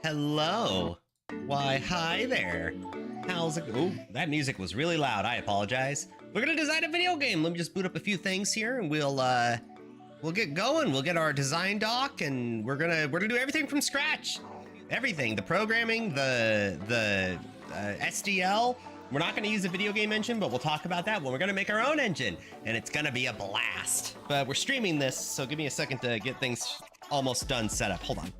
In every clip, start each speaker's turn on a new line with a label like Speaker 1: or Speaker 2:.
Speaker 1: Hello. Why, hi there. How's it? Oh, that music was really loud. I apologize. We're gonna design a video game. Let me just boot up a few things here, and we'll get going. We'll get our design doc, and we're gonna do everything from scratch. Everything, the programming, the SDL. We're not gonna use a video game engine, but we'll talk about that when we're gonna make our own engine, and it's gonna be a blast. But we're streaming this, so give me a second to get things almost done set up. Hold on.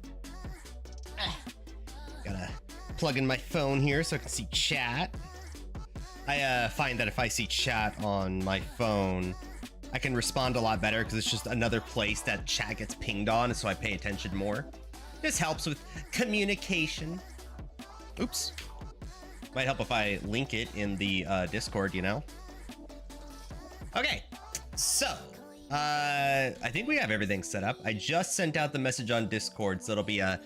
Speaker 1: Gotta plug in my phone here so I can see chat. I find that if I see chat on my phone, I can respond a lot better because it's just another place that chat gets pinged on, so I pay attention more. This helps with communication. Oops. Might help if I link it in the Discord, you know? Okay, so I think we have everything set up. I just sent out the message on Discord, so it'll be a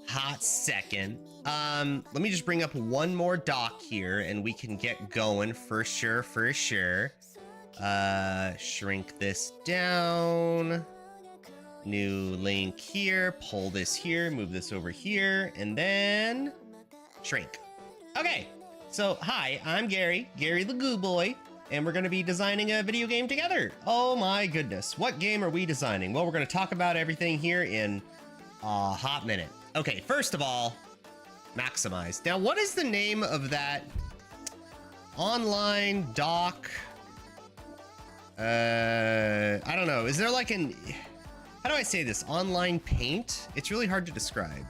Speaker 1: hot second. Let me just bring up one more doc here and we can get going for sure, Shrink this down. New link here, pull this here, move this over here, and then shrink. Okay, so hi, I'm Gary the Goo Boy, and we're gonna be designing a video game together. Oh my goodness, what game are we designing? Well, we're gonna talk about everything here in a hot minute. Okay, first of all, maximize. Now, what is the name of that online doc? I don't know. Is there like an, how do I say this? Online paint? It's really hard to describe.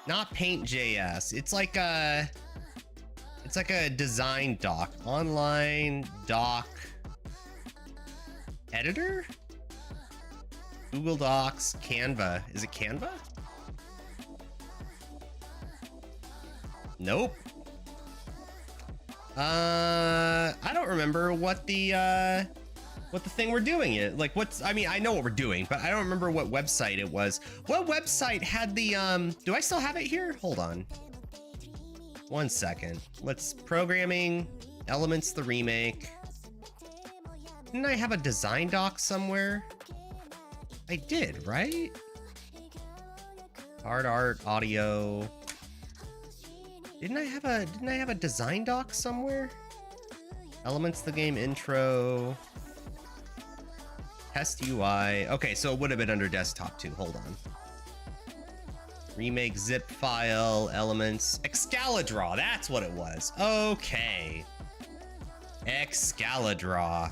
Speaker 1: Not Paint.js. It's like a design doc. Online doc editor? Google Docs, Canva. Is it Canva? Nope. I don't remember what the thing we're doing is. Like, I mean, I know what we're doing, but I don't remember what website it was. What website had the, do I still have it here? Hold on. 1 second. Let's programming, elements, the remake. Didn't I have a design doc somewhere? I did, right? Hard art, audio. Didn't I have a design doc somewhere? Elements, the game intro. Test UI. Okay, so it would have been under desktop too. Hold on. Remake zip file, elements, Excalidraw. That's what it was. Okay. Excalidraw.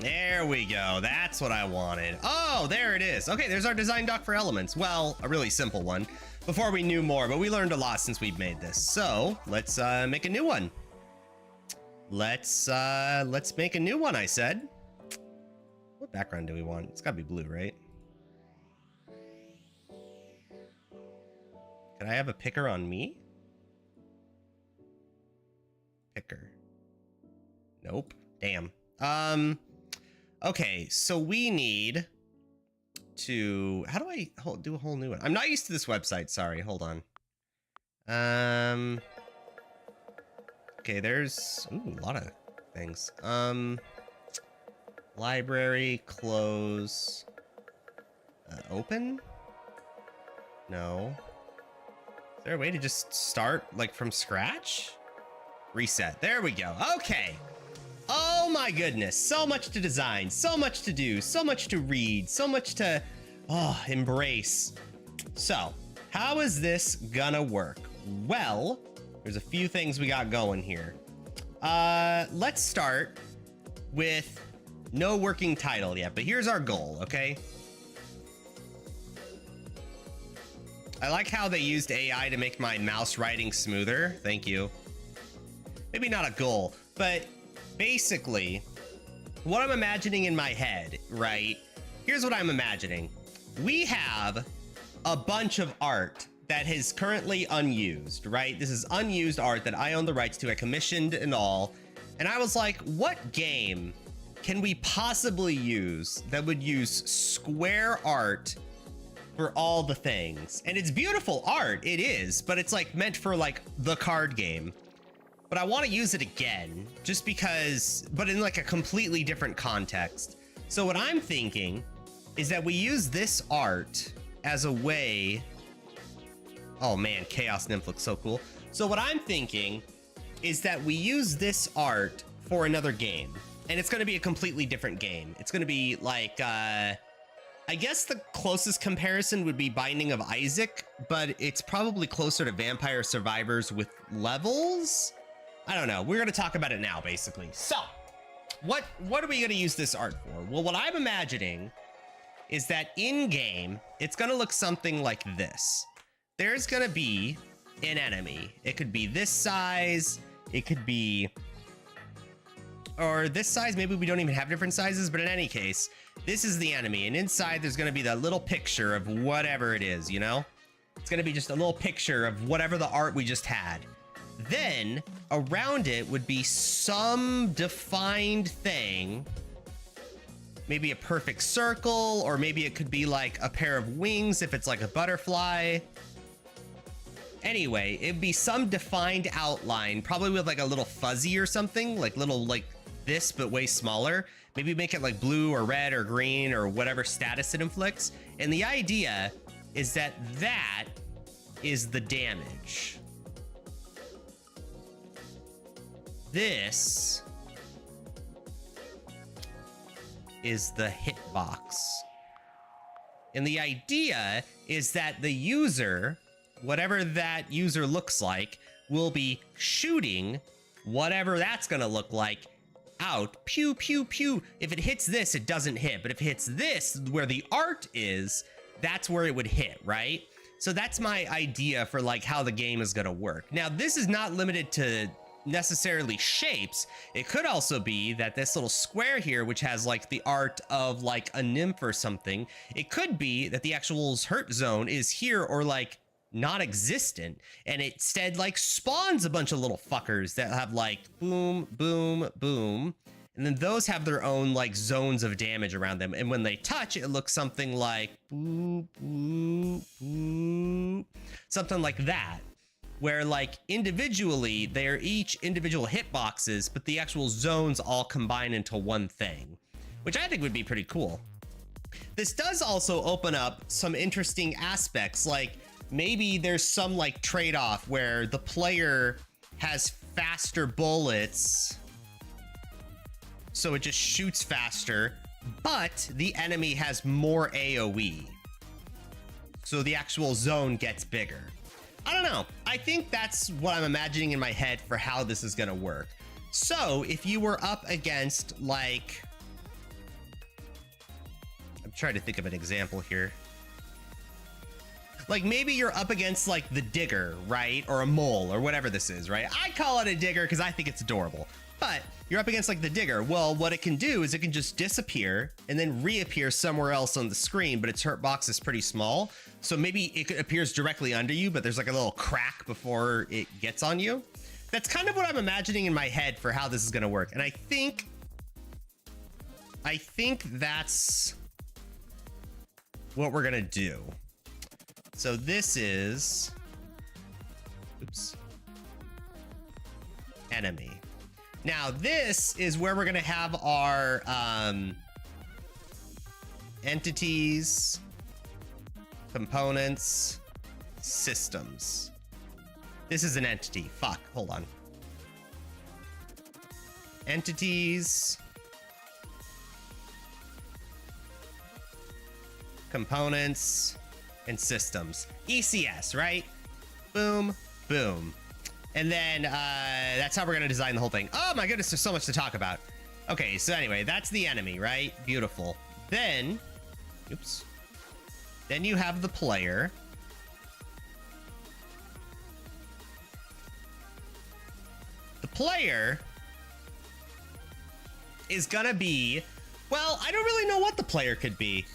Speaker 1: There we go. That's what I wanted. Oh, there it is. Okay, there's our design doc for elements. Well, a really simple one. Before we knew more, but we learned a lot since we've made this. So let's make a new one. Let's make a new one, I said. What background do we want? It's gotta be blue, right? Could I have a picker on me? Picker. Nope. Damn. Okay, so we need to, how do I do a whole new one? I'm not used to this website, sorry, hold on. Okay, there's, ooh, a lot of things. Library, close, open? No. Is there a way to just start, like, from scratch? Reset, there we go, okay. Oh my goodness, so much to design, so much to do, so much to read, so much to, embrace. So, how is this gonna work? Well, there's a few things we got going here. Let's start with no working title yet, but here's our goal, okay? I like how they used AI to make my mouse writing smoother. Thank you. Maybe not a goal, but basically, what I'm imagining in my head, right? Here's what I'm imagining. We have a bunch of art that is currently unused, right? This is unused art that I own the rights to, I commissioned and all. And I was like, what game can we possibly use that would use square art for all the things? And it's beautiful art, it is, but it's like meant for like the card game. But I want to use it again, just because, but in like a completely different context. So what I'm thinking is that we use this art as a way Oh man, Chaos Nymph looks so cool. So what I'm thinking is that we use this art for another game. And it's going to be a completely different game. It's going to be like, I guess the closest comparison would be Binding of Isaac, but it's probably closer to Vampire Survivors with levels. I don't know. We're going to talk about it now, basically. So what are we going to use this art for? Well, what I'm imagining is that in game, it's going to look something like this. There's going to be an enemy. It could be this size. It could be, or this size. Maybe we don't even have different sizes, but in any case, this is the enemy. And inside there's going to be that little picture of whatever it is, you know? It's going to be just a little picture of whatever the art we just had. Then around it would be some defined thing. Maybe a perfect circle, or maybe it could be like a pair of wings if it's like a butterfly. Anyway, it'd be some defined outline, probably with like a little fuzzy or something, like little like this, but way smaller. Maybe make it like blue or red or green or whatever status it inflicts. And the idea is that that is the damage. This is the hitbox. And the idea is that the user, whatever that user looks like, will be shooting whatever that's gonna look like out. Pew, pew, pew. If it hits this, it doesn't hit. But if it hits this, where the art is, that's where it would hit, right? So that's my idea for like how the game is gonna work. Now, this is not limited to necessarily shapes. It could also be that this little square here, which has like the art of like a nymph or something, it could be that the actual hurt zone is here or like non-existent, and it instead like spawns a bunch of little fuckers that have like boom, boom, boom, and then those have their own like zones of damage around them, and when they touch, it looks something like boop, boop, boop, something like that, where like individually they're each individual hitboxes, but the actual zones all combine into one thing, which I think would be pretty cool. This does also open up some interesting aspects, like maybe there's some like trade-off where the player has faster bullets, so it just shoots faster, but the enemy has more AoE, so the actual zone gets bigger. I don't know. I think that's what I'm imagining in my head for how this is gonna work. So if you were up against like, I'm trying to think of an example here. Like maybe you're up against like the digger, right? Or a mole or whatever this is, right? I call it a digger because I think it's adorable. But you're up against like the digger. Well, what it can do is it can just disappear and then reappear somewhere else on the screen, but its hurt box is pretty small. So maybe it appears directly under you, but there's like a little crack before it gets on you. That's kind of what I'm imagining in my head for how this is going to work. And I think that's what we're going to do. So this is, oops, enemy. Now this is where we're gonna have our entities, components, systems. This is an entity. Fuck, hold on. Entities, components, and systems. ECS, right? Boom, boom. And then that's how we're gonna design the whole thing. Oh my goodness, there's so much to talk about. Okay, so anyway, that's the enemy, right? Beautiful. Then, oops. Then you have the player. The player is gonna be, well, I don't really know what the player could be.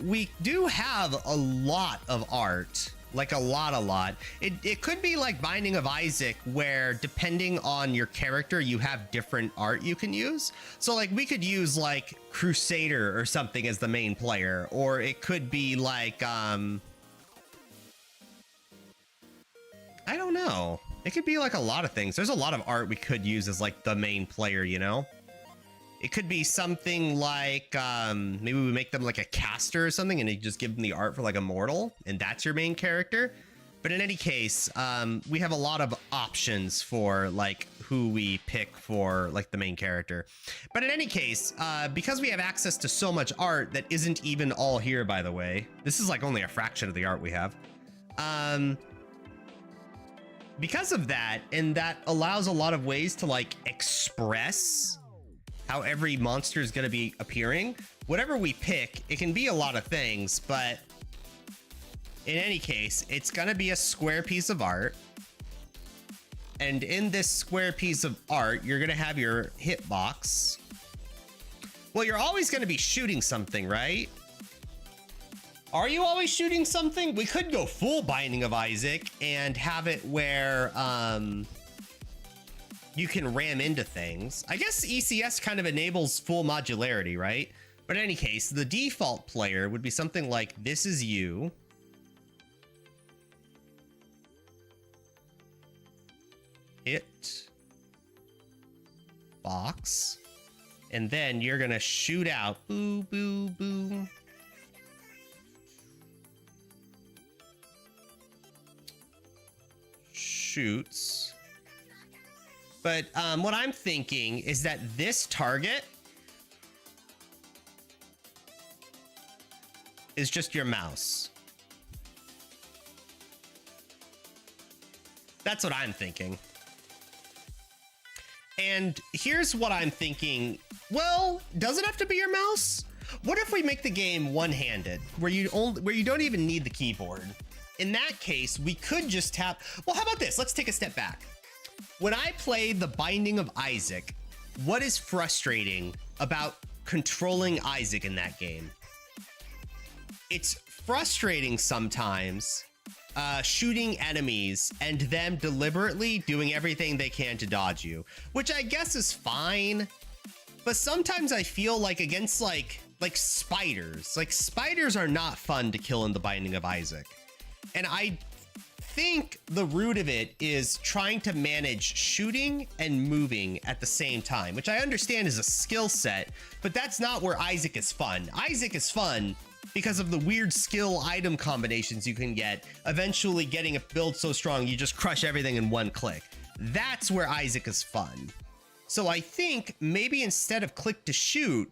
Speaker 1: We do have a lot of art, like a lot. It could be like Binding of Isaac, where depending on your character, you have different art you can use. So like we could use like Crusader or something as the main player, or it could be like, I don't know. It could be like a lot of things. There's a lot of art we could use as like the main player, you know? It could be something like, maybe we make them like a caster or something, and you just give them the art for like a mortal, and that's your main character. But in any case, we have a lot of options for like who we pick for like the main character. But in any case, because we have access to so much art that isn't even all here, by the way, this is like only a fraction of the art we have. Because of that, and that allows a lot of ways to like express how every monster is going to be appearing. Whatever we pick, it can be a lot of things, but in any case, it's going to be a square piece of art. And in this square piece of art, you're going to have your hitbox. Well, you're always going to be shooting something, right? Are you always shooting something? We could go full Binding of Isaac and have it where you can ram into things. I guess ECS kind of enables full modularity, right? But in any case, the default player would be something like, this is you. Hit box, and then you're gonna shoot out. Boo, boo, boo. Shoots. But what I'm thinking is that this target is just your mouse. That's what I'm thinking. And here's what I'm thinking. Well, does it have to be your mouse? What if we make the game one-handed, where you don't even need the keyboard? In that case, we could just tap. Well, how about this? Let's take a step back. When I play The Binding of Isaac, what is frustrating about controlling Isaac in that game? It's frustrating sometimes shooting enemies and them deliberately doing everything they can to dodge you, which I guess is fine. But sometimes I feel like against like spiders are not fun to kill in The Binding of Isaac. And I think the root of it is trying to manage shooting and moving at the same time, which I understand is a skill set, but that's not where Isaac is fun. Isaac is fun because of the weird skill item combinations you can get, eventually getting a build so strong you just crush everything in one click. That's where Isaac is fun. So I think maybe instead of click to shoot,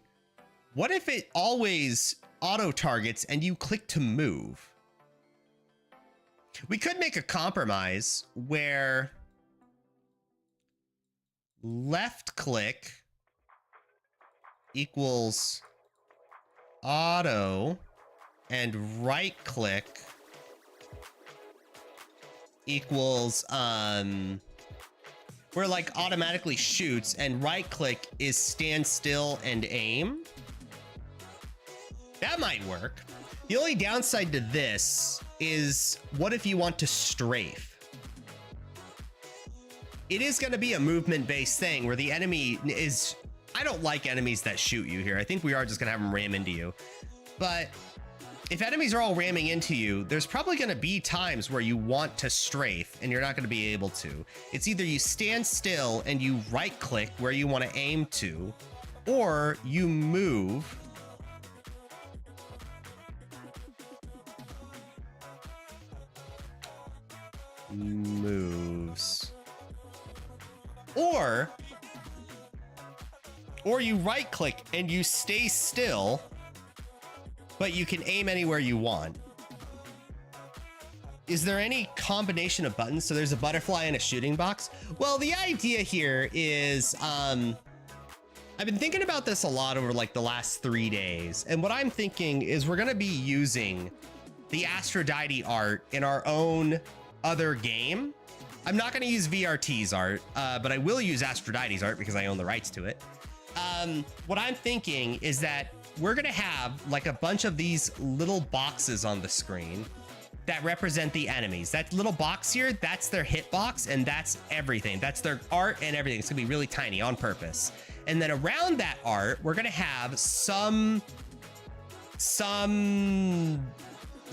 Speaker 1: what if it always auto targets and you click to move? We could make a compromise where left click equals auto and right click equals where like automatically shoots, and right click is stand still and aim. That might work. The only downside to this is, what if you want to strafe? It is going to be a movement-based thing where the enemy is... I don't like enemies that shoot you here. I think we are just going to have them ram into you. But if enemies are all ramming into you, there's probably going to be times where you want to strafe and you're not going to be able to. It's either you stand still and you right-click where you want to aim to, or you move... moves, or you right click and you stay still, but you can aim anywhere you want. Is there any combination of buttons? So there's a butterfly and a shooting box. Well, the idea here is I've been thinking about this a lot over like the last 3 days, and what I'm thinking is we're gonna be using the Aphrodite art in our own other game. I'm not going to use VRT's art, but I will use Aphrodite's art because I own the rights to it. What I'm thinking is that we're going to have like a bunch of these little boxes on the screen that represent the enemies. That little box here, that's their hitbox, and that's everything. That's their art and everything. It's going to be really tiny on purpose. And then around that art, we're going to have some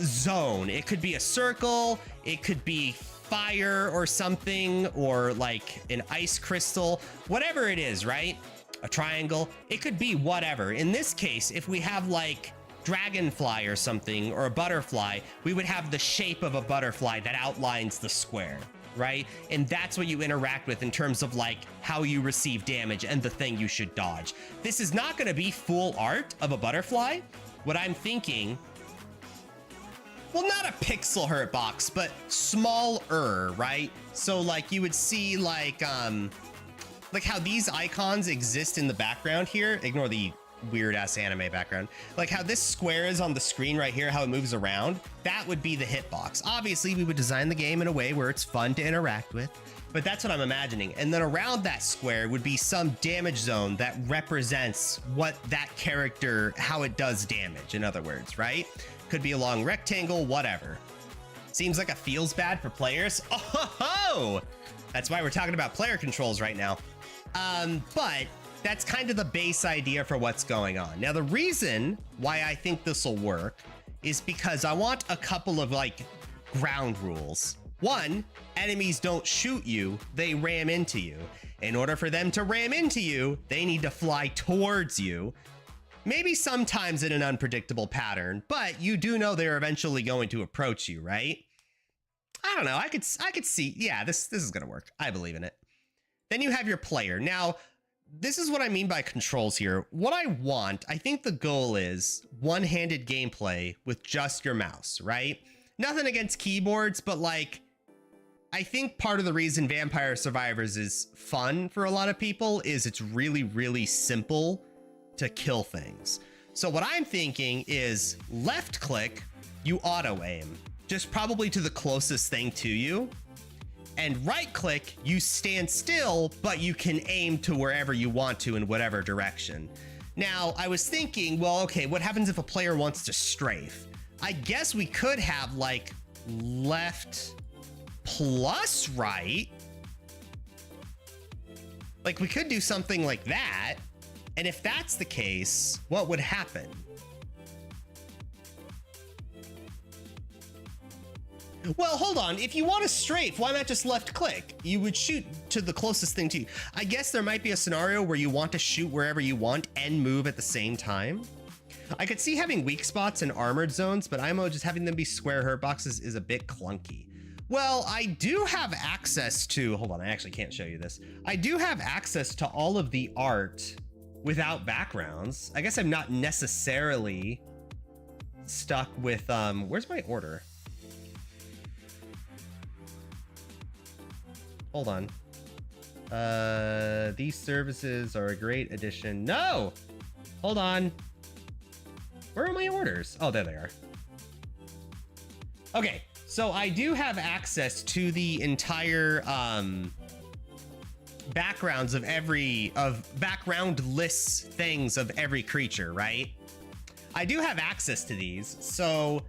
Speaker 1: zone. It could be a circle, it could be fire or something, or like an ice crystal, whatever it is, right? A triangle, it could be whatever. In this case, if we have like dragonfly or something, or a butterfly, we would have the shape of a butterfly that outlines the square, right? And that's what you interact with in terms of like how you receive damage and the thing you should dodge. This is not going to be full art of a butterfly. What I'm thinking, well, not a pixel hurt box, but smaller, right? So like you would see like how these icons exist in the background here. Ignore the weird ass anime background. Like how this square is on the screen right here, how it moves around, that would be the hitbox. Obviously, we would design the game in a way where it's fun to interact with, but that's what I'm imagining. And then around that square would be some damage zone that represents what that character, how it does damage, in other words, right? Could be a long rectangle, whatever. Seems like it feels bad for players. Oh, that's why we're talking about player controls right now. But that's kind of the base idea for what's going on. Now, the reason why I think this will work is because I want a couple of like ground rules. One, enemies don't shoot you, they ram into you. In order for them to ram into you, they need to fly towards you. Maybe sometimes in an unpredictable pattern, but you do know they're eventually going to approach you, right? I don't know, I could see, yeah, this is gonna work. I believe in it. Then you have your player. Now, this is what I mean by controls here. What I want, I think the goal is one-handed gameplay with just your mouse, right? Nothing against keyboards, but like, I think part of the reason Vampire Survivors is fun for a lot of people is it's really, really simple to kill things. So what I'm thinking is left click, you auto aim, just probably to the closest thing to you. And right click, you stand still, but you can aim to wherever you want to in whatever direction. Now, I was thinking, well, okay, what happens if a player wants to strafe? I guess we could have like left plus right. Like we could do something like that. And if that's the case, what would happen? Well, hold on. If you want to strafe, why not just left click? You would shoot to the closest thing to you. I guess there might be a scenario where you want to shoot wherever you want and move at the same time. I could see having weak spots and armored zones, but IMO just having them be square hurt boxes is a bit clunky. Well, I do have access to, hold on, I actually can't show you this. I do have access to all of the art without backgrounds. I guess I'm not necessarily stuck with, where's my order? Hold on. These services are a great addition. No! Hold on. Where are my orders? Oh, there they are. Okay, so I do have access to the entire backgrounds of background lists things of every creature, right? I do have access to these, so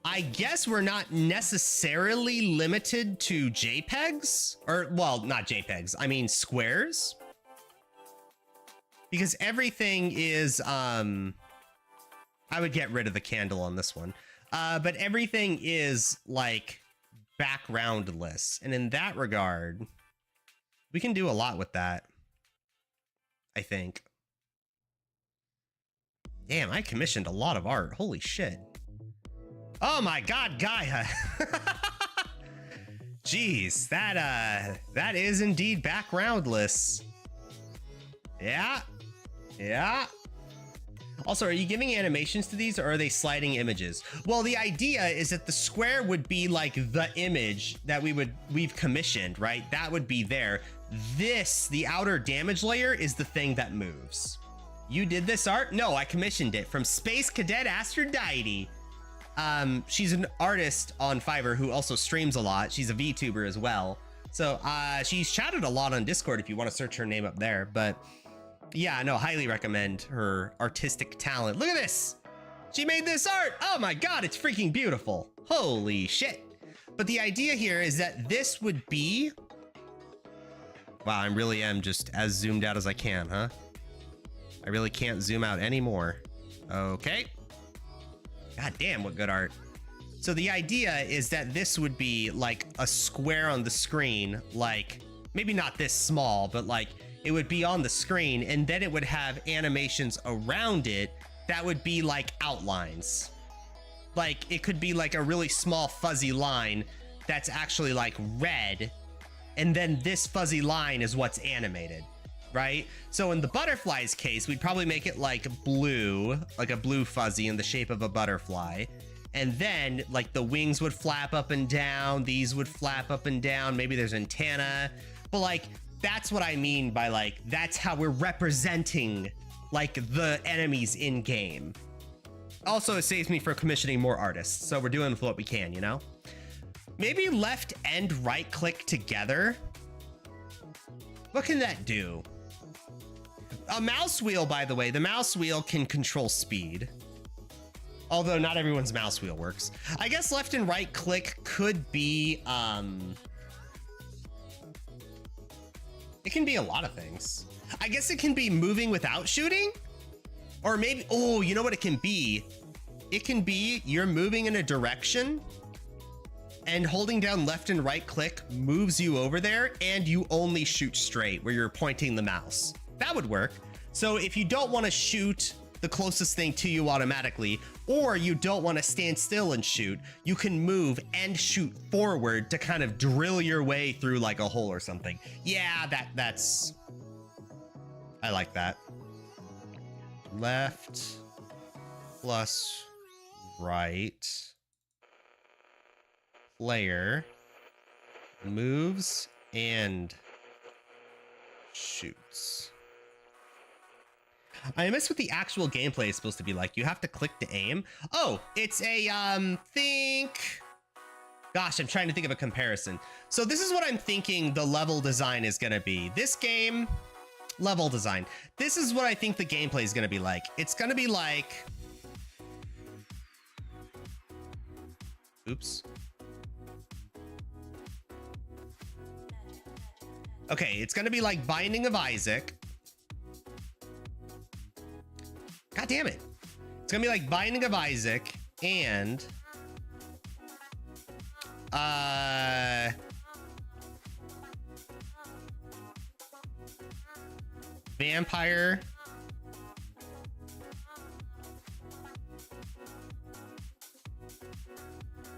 Speaker 1: I guess we're not necessarily limited to JPEGs, or, well, not JPEGs, I mean squares. Because everything is, I would get rid of the candle on this one. But everything is like backgroundless. And in that regard, we can do a lot with that, I think. Damn, I commissioned a lot of art. Holy shit. Oh my God, Gaia. Jeez, that is indeed backgroundless. Yeah. Yeah. Also, are you giving animations to these, or are they sliding images? Well, the idea is that the square would be like the image that we've commissioned, right? That would be there. This, the outer damage layer, is the thing that moves. You did this art? No, I commissioned it from Space Cadet Aphrodite. She's an artist on Fiverr who also streams a lot. She's a VTuber as well. So she's chatted a lot on Discord if you want to search her name up there. But yeah, no, highly recommend her artistic talent. Look at this. She made this art. Oh my God, it's freaking beautiful. Holy shit. But the idea here is that this would be... Wow, I really am just as zoomed out as I can, huh? I really can't zoom out anymore. Okay. God damn, what good art. So the idea is that this would be like a square on the screen, like maybe not this small, but like it would be on the screen, and then it would have animations around it that would be like outlines. Like it could be like a really small fuzzy line that's actually like red, and then this fuzzy line is what's animated, right? So in the butterfly's case, we'd probably make it like blue, like a blue fuzzy in the shape of a butterfly. And then like the wings would flap up and down, these would flap up and down, maybe there's antenna, but like that's what I mean by like that's how we're representing like the enemies in game. Also, it saves me from commissioning more artists, so we're doing with what we can, you know? Maybe left and right click together. What can that do? A mouse wheel, by the way, the mouse wheel can control speed. Although not everyone's mouse wheel works. I guess left and right click could be, it can be a lot of things. I guess it can be moving without shooting? Or maybe, oh, you know what it can be? It can be you're moving in a direction and holding down left and right click moves you over there and you only shoot straight where you're pointing the mouse. That would work. So if you don't want to shoot the closest thing to you automatically, or you don't want to stand still and shoot, you can move and shoot forward to kind of drill your way through like a hole or something. Yeah, that's, I like that. Left plus right. Player moves and shoots. I miss what the actual gameplay is supposed to be like. You have to click to aim. Oh, it's a, gosh, I'm trying to think of a comparison. So this is what I'm thinking the level design is gonna be. This game, level design. This is what I think the gameplay is gonna be like. It's gonna be like, oops. Okay, it's gonna be like Binding of Isaac. God damn it. It's gonna be like Binding of Isaac and Vampire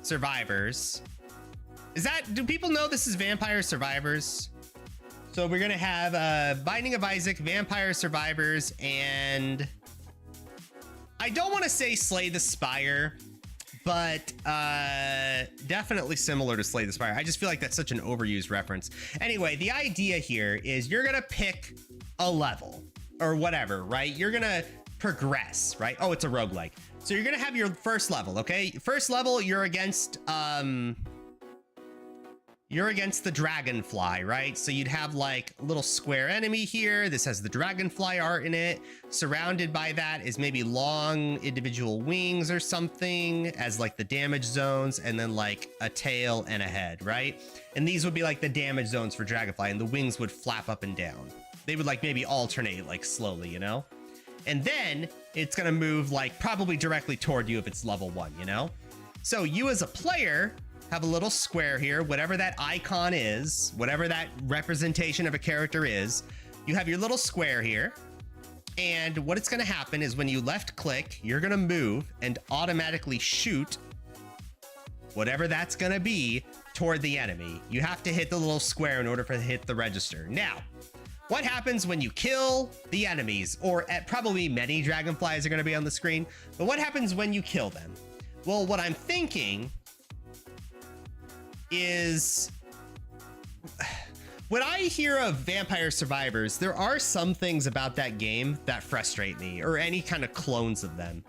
Speaker 1: Survivors. Is that, do people know this is Vampire Survivors? So we're gonna have Binding of Isaac, Vampire Survivors, and I don't want to say Slay the Spire, but definitely similar to Slay the Spire. I just feel like that's such an overused reference. Anyway, the idea here is you're gonna pick a level or whatever, right? You're gonna progress, right? Oh, it's a roguelike. So you're gonna have your first level, okay? First level, you're against the dragonfly, right? So you'd have like a little square enemy here. This has the dragonfly art in it. Surrounded by that is maybe long individual wings or something as like the damage zones, and then like a tail and a head, right? And these would be like the damage zones for dragonfly, and the wings would flap up and down. They would like maybe alternate like slowly, you know? And then it's gonna move like probably directly toward you if it's level 1, you know? So you as a player have a little square here, whatever that icon is, whatever that representation of a character is, you have your little square here. And what it's gonna happen is when you left click, you're gonna move and automatically shoot whatever that's gonna be toward the enemy. You have to hit the little square in order for it to hit the register. Now, what happens when you kill the enemies, or probably many dragonflies are gonna be on the screen, but what happens when you kill them? Well, what I'm thinking is when I hear of Vampire Survivors, there are some things about that game that frustrate me, or any kind of clones of them.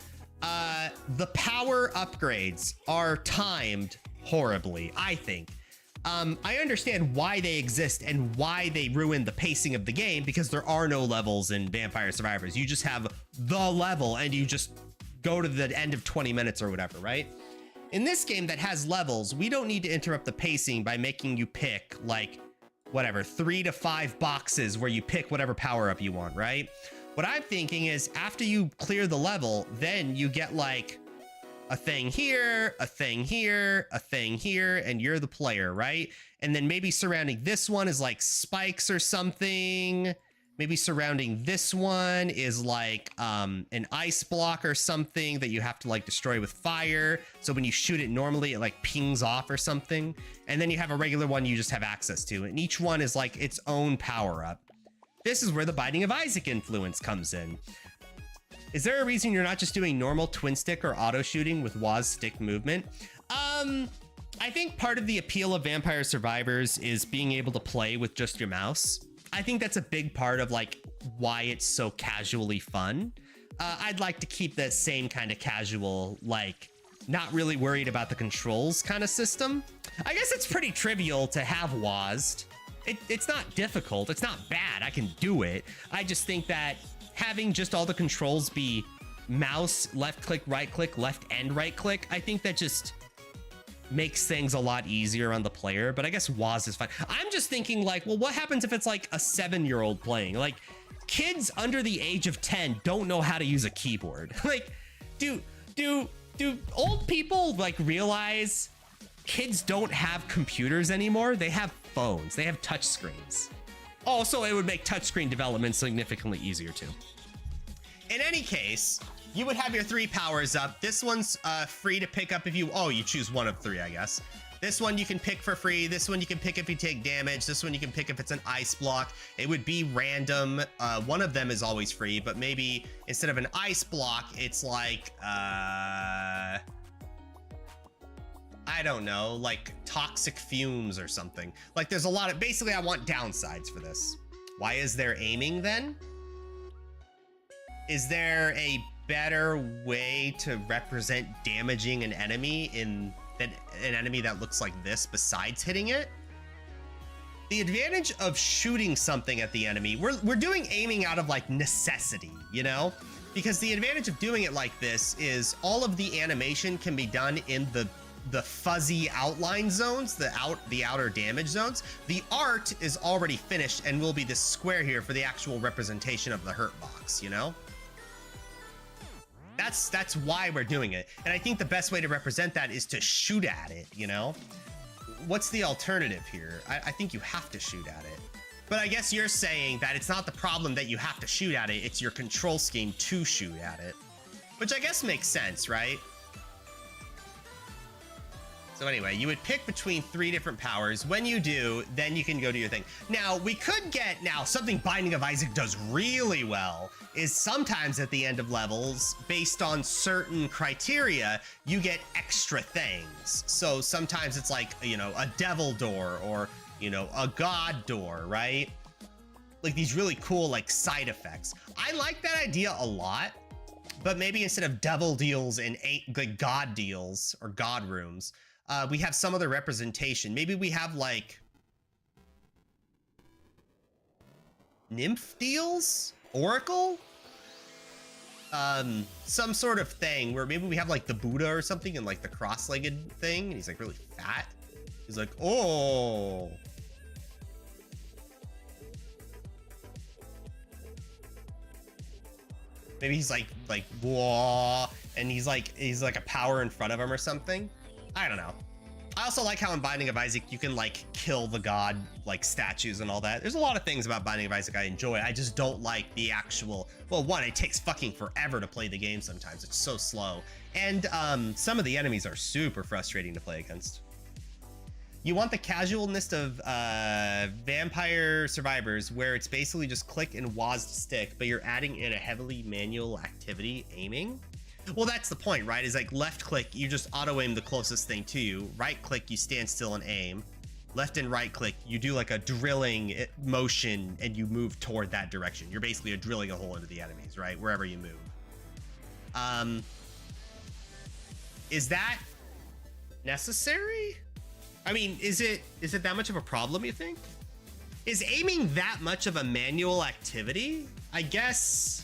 Speaker 1: The power upgrades are timed horribly, I think. I understand why they exist and why they ruin the pacing of the game, because there are no levels in Vampire Survivors. You just have the level and you just go to the end of 20 minutes or whatever, right? In this game that has levels, we don't need to interrupt the pacing by making you pick like, whatever, 3 to 5 boxes where you pick whatever power up you want, right? What I'm thinking is after you clear the level, then you get like a thing here, a thing here, a thing here, and you're the player, right? And then maybe surrounding this one is like spikes or something. Maybe surrounding this one is like an ice block or something that you have to like destroy with fire. So when you shoot it normally, it like pings off or something. And then you have a regular one you just have access to. And each one is like its own power up. This is where the Binding of Isaac influence comes in. Is there a reason you're not just doing normal twin stick or auto shooting with Waz stick movement? I think part of the appeal of Vampire Survivors is being able to play with just your mouse. I think that's a big part of like why it's so casually fun. I'd like to keep that same kind of casual, like not really worried about the controls kind of system. I guess it's pretty trivial to have WASD. It's not difficult. It's not bad. I can do it. I just think that having just all the controls be mouse, left click, left and right click, I think that just makes things a lot easier on the player. But I guess WASD is fine. I'm just thinking like, well, what happens if it's like a 7-year-old playing? Like kids under the age of 10 don't know how to use a keyboard. Like, do old people like realize kids don't have computers anymore? They have phones, they have touch screens. Also, it would make touchscreen development significantly easier too. In any case, you would have your 3 powers up. This one's free to pick up if you choose one of 3, I guess. This one you can pick for free. This one you can pick if you take damage. This one you can pick if it's an ice block. It would be random. One of them is always free, but maybe instead of an ice block, it's like, I don't know, like toxic fumes or something. Like there's a lot of, basically I want downsides for this. Why is there aiming then? Is there a better way to represent damaging an enemy an enemy that looks like this besides hitting it? The advantage of shooting something at the enemy, we're doing aiming out of like necessity, you know? Because the advantage of doing it like this is all of the animation can be done in the fuzzy outline zones, the outer damage zones. The art is already finished and will be this square here for the actual representation of the hurt box, you know? That's why we're doing it. And I think the best way to represent that is to shoot at it, you know? What's the alternative here? I think you have to shoot at it. But I guess you're saying that it's not the problem that you have to shoot at it, it's your control scheme to shoot at it. Which I guess makes sense, right? So anyway, you would pick between 3 different powers. When you do, then you can go do your thing. Now, we could get, something Binding of Isaac does really well is sometimes at the end of levels, based on certain criteria, you get extra things. So sometimes it's like, you know, a devil door or, you know, a god door, right? Like these really cool, like, side effects. I like that idea a lot, but maybe instead of devil deals and like god deals or god rooms, we have some other representation. Maybe we have like nymph deals, oracle, some sort of thing where maybe we have like the Buddha or something and like the cross-legged thing, and he's like really fat. He's like, oh. Maybe he's like whoa, and he's like a power in front of him or something. I don't know. I also like how in Binding of Isaac you can like kill the god like statues and all that. There's a lot of things about Binding of Isaac I enjoy. I just don't like the actual, well, one, it takes fucking forever to play the game sometimes. It's so slow. And some of the enemies are super frustrating to play against. You want the casualness of Vampire Survivors, where it's basically just click and WASD stick, but you're adding in a heavily manual activity aiming. Well, that's the point, right? Is like left click, you just auto aim the closest thing to you. Right click, you stand still and aim. Left and right click, you do like a drilling motion and you move toward that direction. You're basically drilling a hole into the enemies, right? Wherever you move. Is that necessary? I mean, is it that much of a problem, you think? Is aiming that much of a manual activity? I guess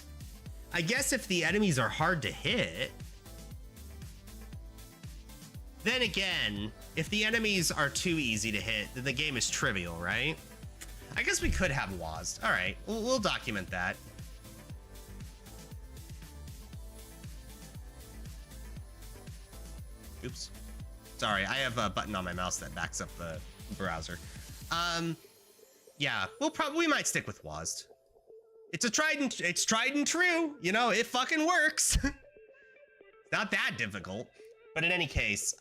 Speaker 1: if the enemies are hard to hit, then again, if the enemies are too easy to hit, then the game is trivial, right? I guess we could have WASD. All right, we'll document that. Oops. Sorry, I have a button on my mouse that backs up the browser. Yeah, we might stick with WASD. It's tried and true. You know, it fucking works. Not that difficult. But in any case,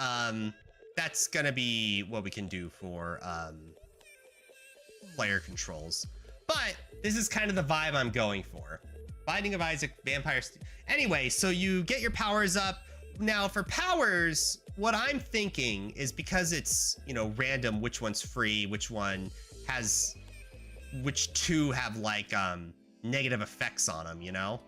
Speaker 1: that's gonna be what we can do for player controls. But this is kind of the vibe I'm going for. Binding of Isaac, Vampire... Anyway, so you get your powers up. Now, for powers, what I'm thinking is because it's, you know, random which one's free, which one has... which two have, like, negative effects on them, you know?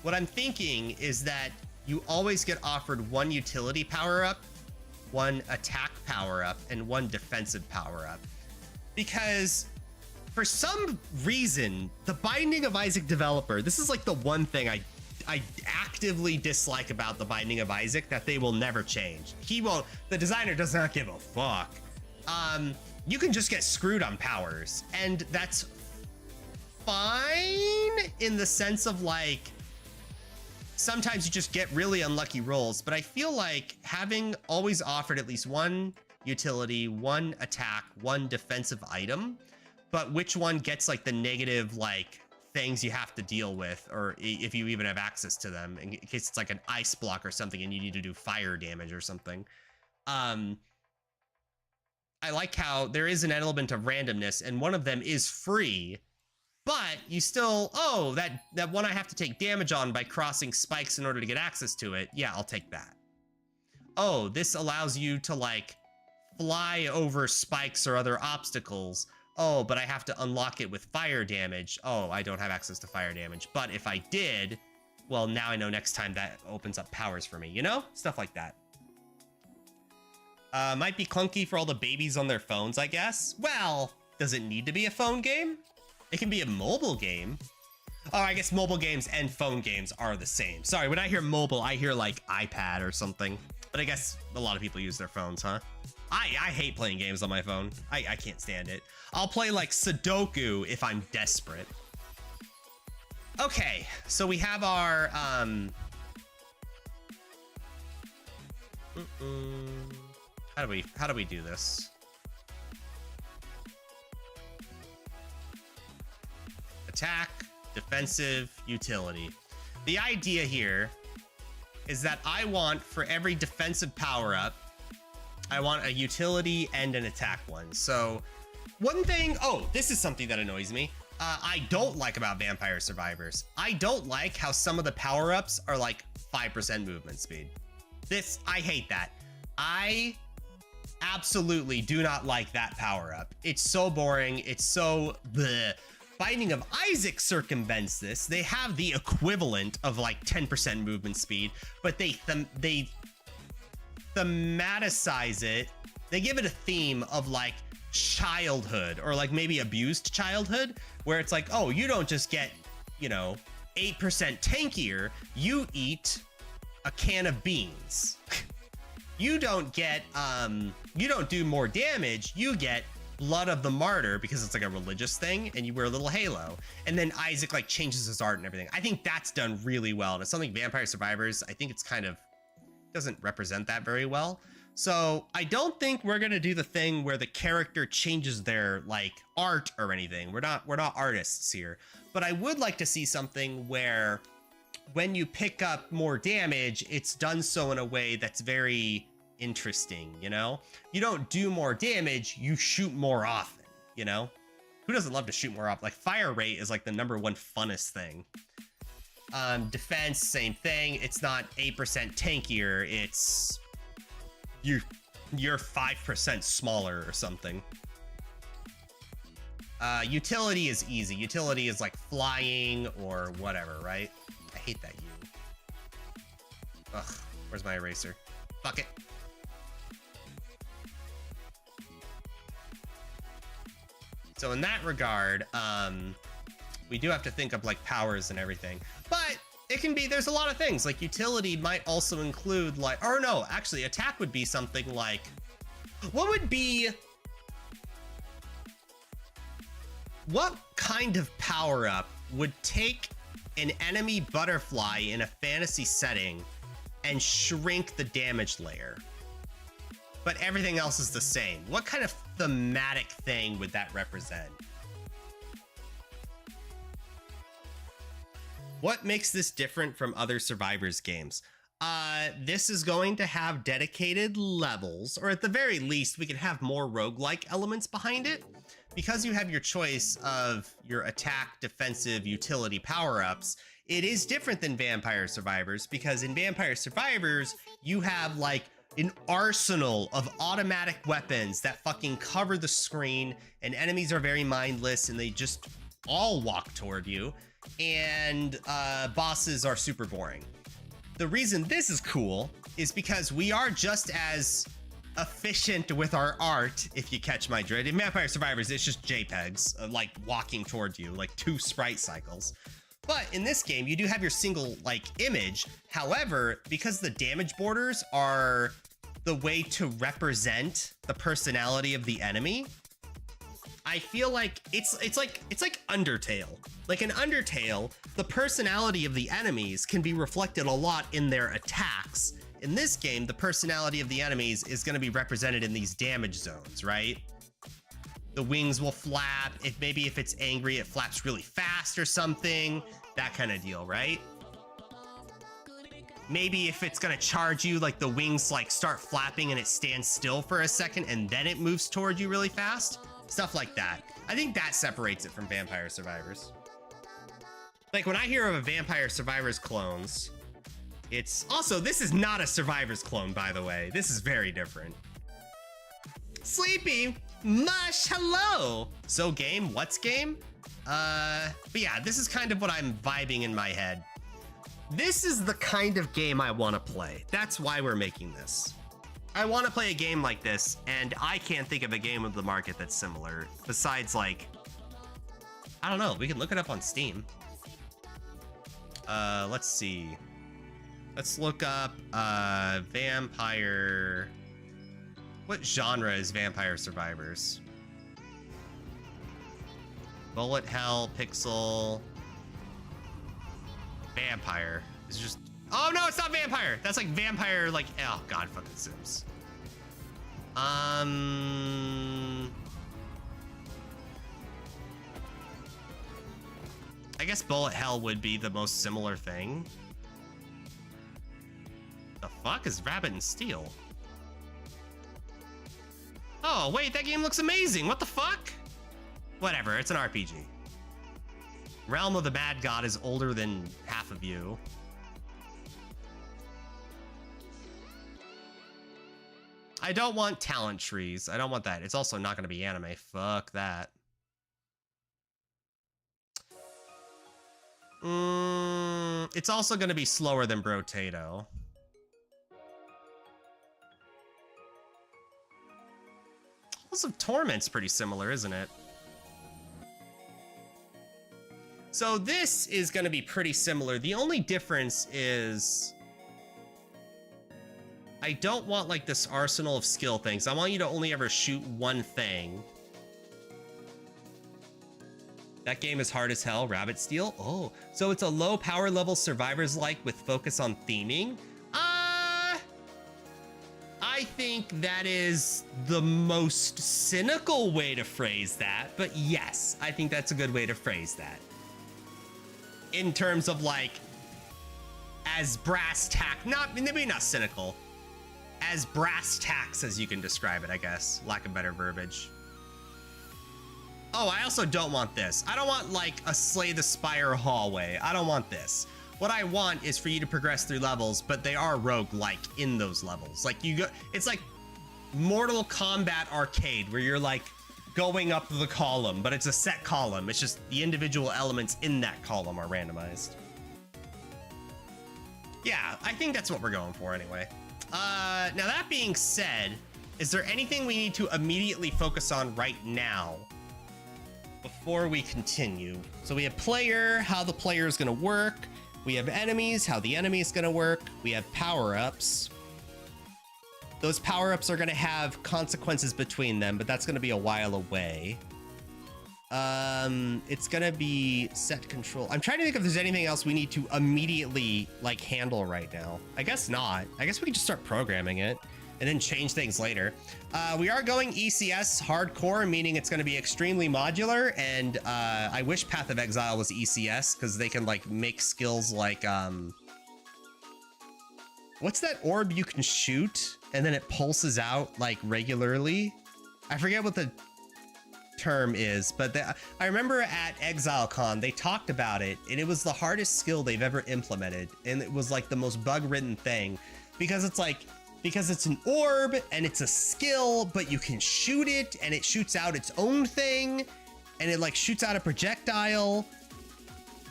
Speaker 1: What I'm thinking is that you always get offered one utility power-up, one attack power-up, and one defensive power-up. Because... for some reason, the Binding of Isaac developer, this is like the one thing I actively dislike about the Binding of Isaac that they will never change. The designer does not give a fuck. You can just get screwed on powers, and that's fine in the sense of like, sometimes you just get really unlucky rolls, but I feel like having always offered at least one utility, one attack, one defensive item, but which one gets like the negative like things you have to deal with, or if you even have access to them in case it's like an ice block or something and you need to do fire damage or something. I like how there is an element of randomness and one of them is free, but you still, oh, that one I have to take damage on by crossing spikes in order to get access to it. Yeah, I'll take that. Oh, this allows you to like fly over spikes or other obstacles. Oh, but I have to unlock it with fire damage. Oh, I don't have access to fire damage. But if I did, well, now I know next time that opens up powers for me, you know? Stuff like that. Might be clunky for all the babies on their phones, I guess. Well, does it need to be a phone game? It can be a mobile game. Oh, I guess mobile games and phone games are the same. Sorry, when I hear mobile, I hear like iPad or something. But I guess a lot of people use their phones, huh? I hate playing games on my phone. I can't stand it. I'll play like Sudoku if I'm desperate. Okay, so we have our how do we do this? Attack, defensive, utility. The idea here is that I want for every defensive power up, I want a utility and an attack one. So one thing, oh, this is something that annoys me. I don't like about Vampire Survivors. I don't like how some of the power-ups are like 5% movement speed. I hate that. I absolutely do not like that power-up. It's so boring. It's so bleh. Binding of Isaac circumvents this. They have the equivalent of like 10% movement speed, but they thematicize it. They give it a theme of like childhood or like maybe abused childhood, where it's like, oh, you don't just get, you know, 8% tankier, you eat a can of beans. You don't get you don't do more damage, you get Blood of the Martyr because it's like a religious thing and you wear a little halo. And then Isaac like changes his art and everything. I think that's done really well, and it's something Vampire Survivors, I think it's kind of doesn't represent that very well. So I don't think we're gonna do the thing where the character changes their like art or anything. We're not artists here, but I would like to see something where when you pick up more damage, it's done so in a way that's very interesting, you know? You don't do more damage, you shoot more often, you know? Who doesn't love to shoot more often? Like fire rate is like the #1 funnest thing. Defense, same thing. It's not 8% tankier, it's you're 5% smaller or something. Utility is easy. Utility is like flying or whatever, right? I hate that U. Ugh, where's my eraser? Fuck it. So in that regard, we do have to think of like powers and everything, but it can be, there's a lot of things like utility might also include like, or no, actually attack would be something like, what kind of power up would take an enemy butterfly in a fantasy setting and shrink the damage layer, but everything else is the same? What kind of thematic thing would that represent? What makes this different from other Survivors games? This is going to have dedicated levels, or at the very least, we can have more roguelike elements behind it. Because you have your choice of your attack, defensive, utility power-ups, it is different than Vampire Survivors, because in Vampire Survivors, you have like an arsenal of automatic weapons that fucking cover the screen, and enemies are very mindless and they just all walk toward you, and bosses are super boring. The reason this is cool is because we are just as efficient with our art, if you catch my drift. In Vampire Survivors, it's just JPEGs, like walking towards you, like 2 sprite cycles. But in this game, you do have your single like image. However, because the damage borders are the way to represent the personality of the enemy, I feel like it's like Undertale. Like in Undertale, the personality of the enemies can be reflected a lot in their attacks. In this game, the personality of the enemies is going to be represented in these damage zones, right? The wings will flap. Maybe if it's angry, it flaps really fast or something. That kind of deal, right? Maybe if it's going to charge you, like the wings like start flapping and it stands still for a second and then it moves toward you really fast. Stuff like that. I think that separates it from Vampire Survivors. Like when I hear of a Vampire Survivors clones, it's also, this is not a Survivors clone, by the way. This is very different. Sleepy Mush, hello. So game, what's game? But yeah, this is kind of what I'm vibing in my head. This is the kind of game I want to play. That's why we're making this. I want to play a game like this, and I can't think of a game of the market that's similar. Besides, like, I don't know. We can look it up on Steam. Let's see. Let's look up vampire. What genre is Vampire Survivors? Bullet hell, pixel, vampire. It's just, oh no, it's not vampire. That's like vampire, like, oh god, fucking Sims. I guess bullet hell would be the most similar thing. The fuck is Rabbit and Steel? Oh wait, that game looks amazing. What the fuck? Whatever, it's an RPG. Realm of the Mad God is older than half of you. I don't want talent trees. I don't want that. It's also not going to be anime. Fuck that. It's also going to be slower than Brotato. Halls of Torment's pretty similar, isn't it? So this is going to be pretty similar. The only difference is I don't want like this arsenal of skill things. I want you to only ever shoot one thing. That game is hard as hell. Rabbit Steel. Oh, so it's a low power level Survivors like with focus on theming. I think that is the most cynical way to phrase that, but yes, I think that's a good way to phrase that. In terms of like, as brass tack, maybe not cynical, as brass tacks as you can describe it, I guess, lack of better verbiage. Oh, I also don't want this. I don't want like a Slay the Spire hallway. I don't want this. What I want is for you to progress through levels, but they are roguelike in those levels. Like you go, it's like Mortal Kombat Arcade where you're like going up the column, but it's a set column. It's just the individual elements in that column are randomized. Yeah, I think that's what we're going for anyway. Now that being said, is there anything we need to immediately focus on right now before we continue? So we have player, how the player is going to work. We have enemies, how the enemy is going to work. We have power-ups. Those power-ups are going to have consequences between them, but that's going to be a while away. It's going to be set control. I'm trying to think if there's anything else we need to immediately like handle right now. I guess not. I guess we can just start programming it. and then change things later. We are going ECS hardcore, meaning it's going to be extremely modular. And I wish Path of Exile was ECS because they can like make skills like what's that orb you can shoot and then it pulses out like regularly? I forget what the term is, but I remember at ExileCon they talked about it, and it was the hardest skill they've ever implemented, and it was like the most bug-ridden thing because it's an orb and it's a skill, but you can shoot it and it shoots out its own thing, and it like shoots out a projectile.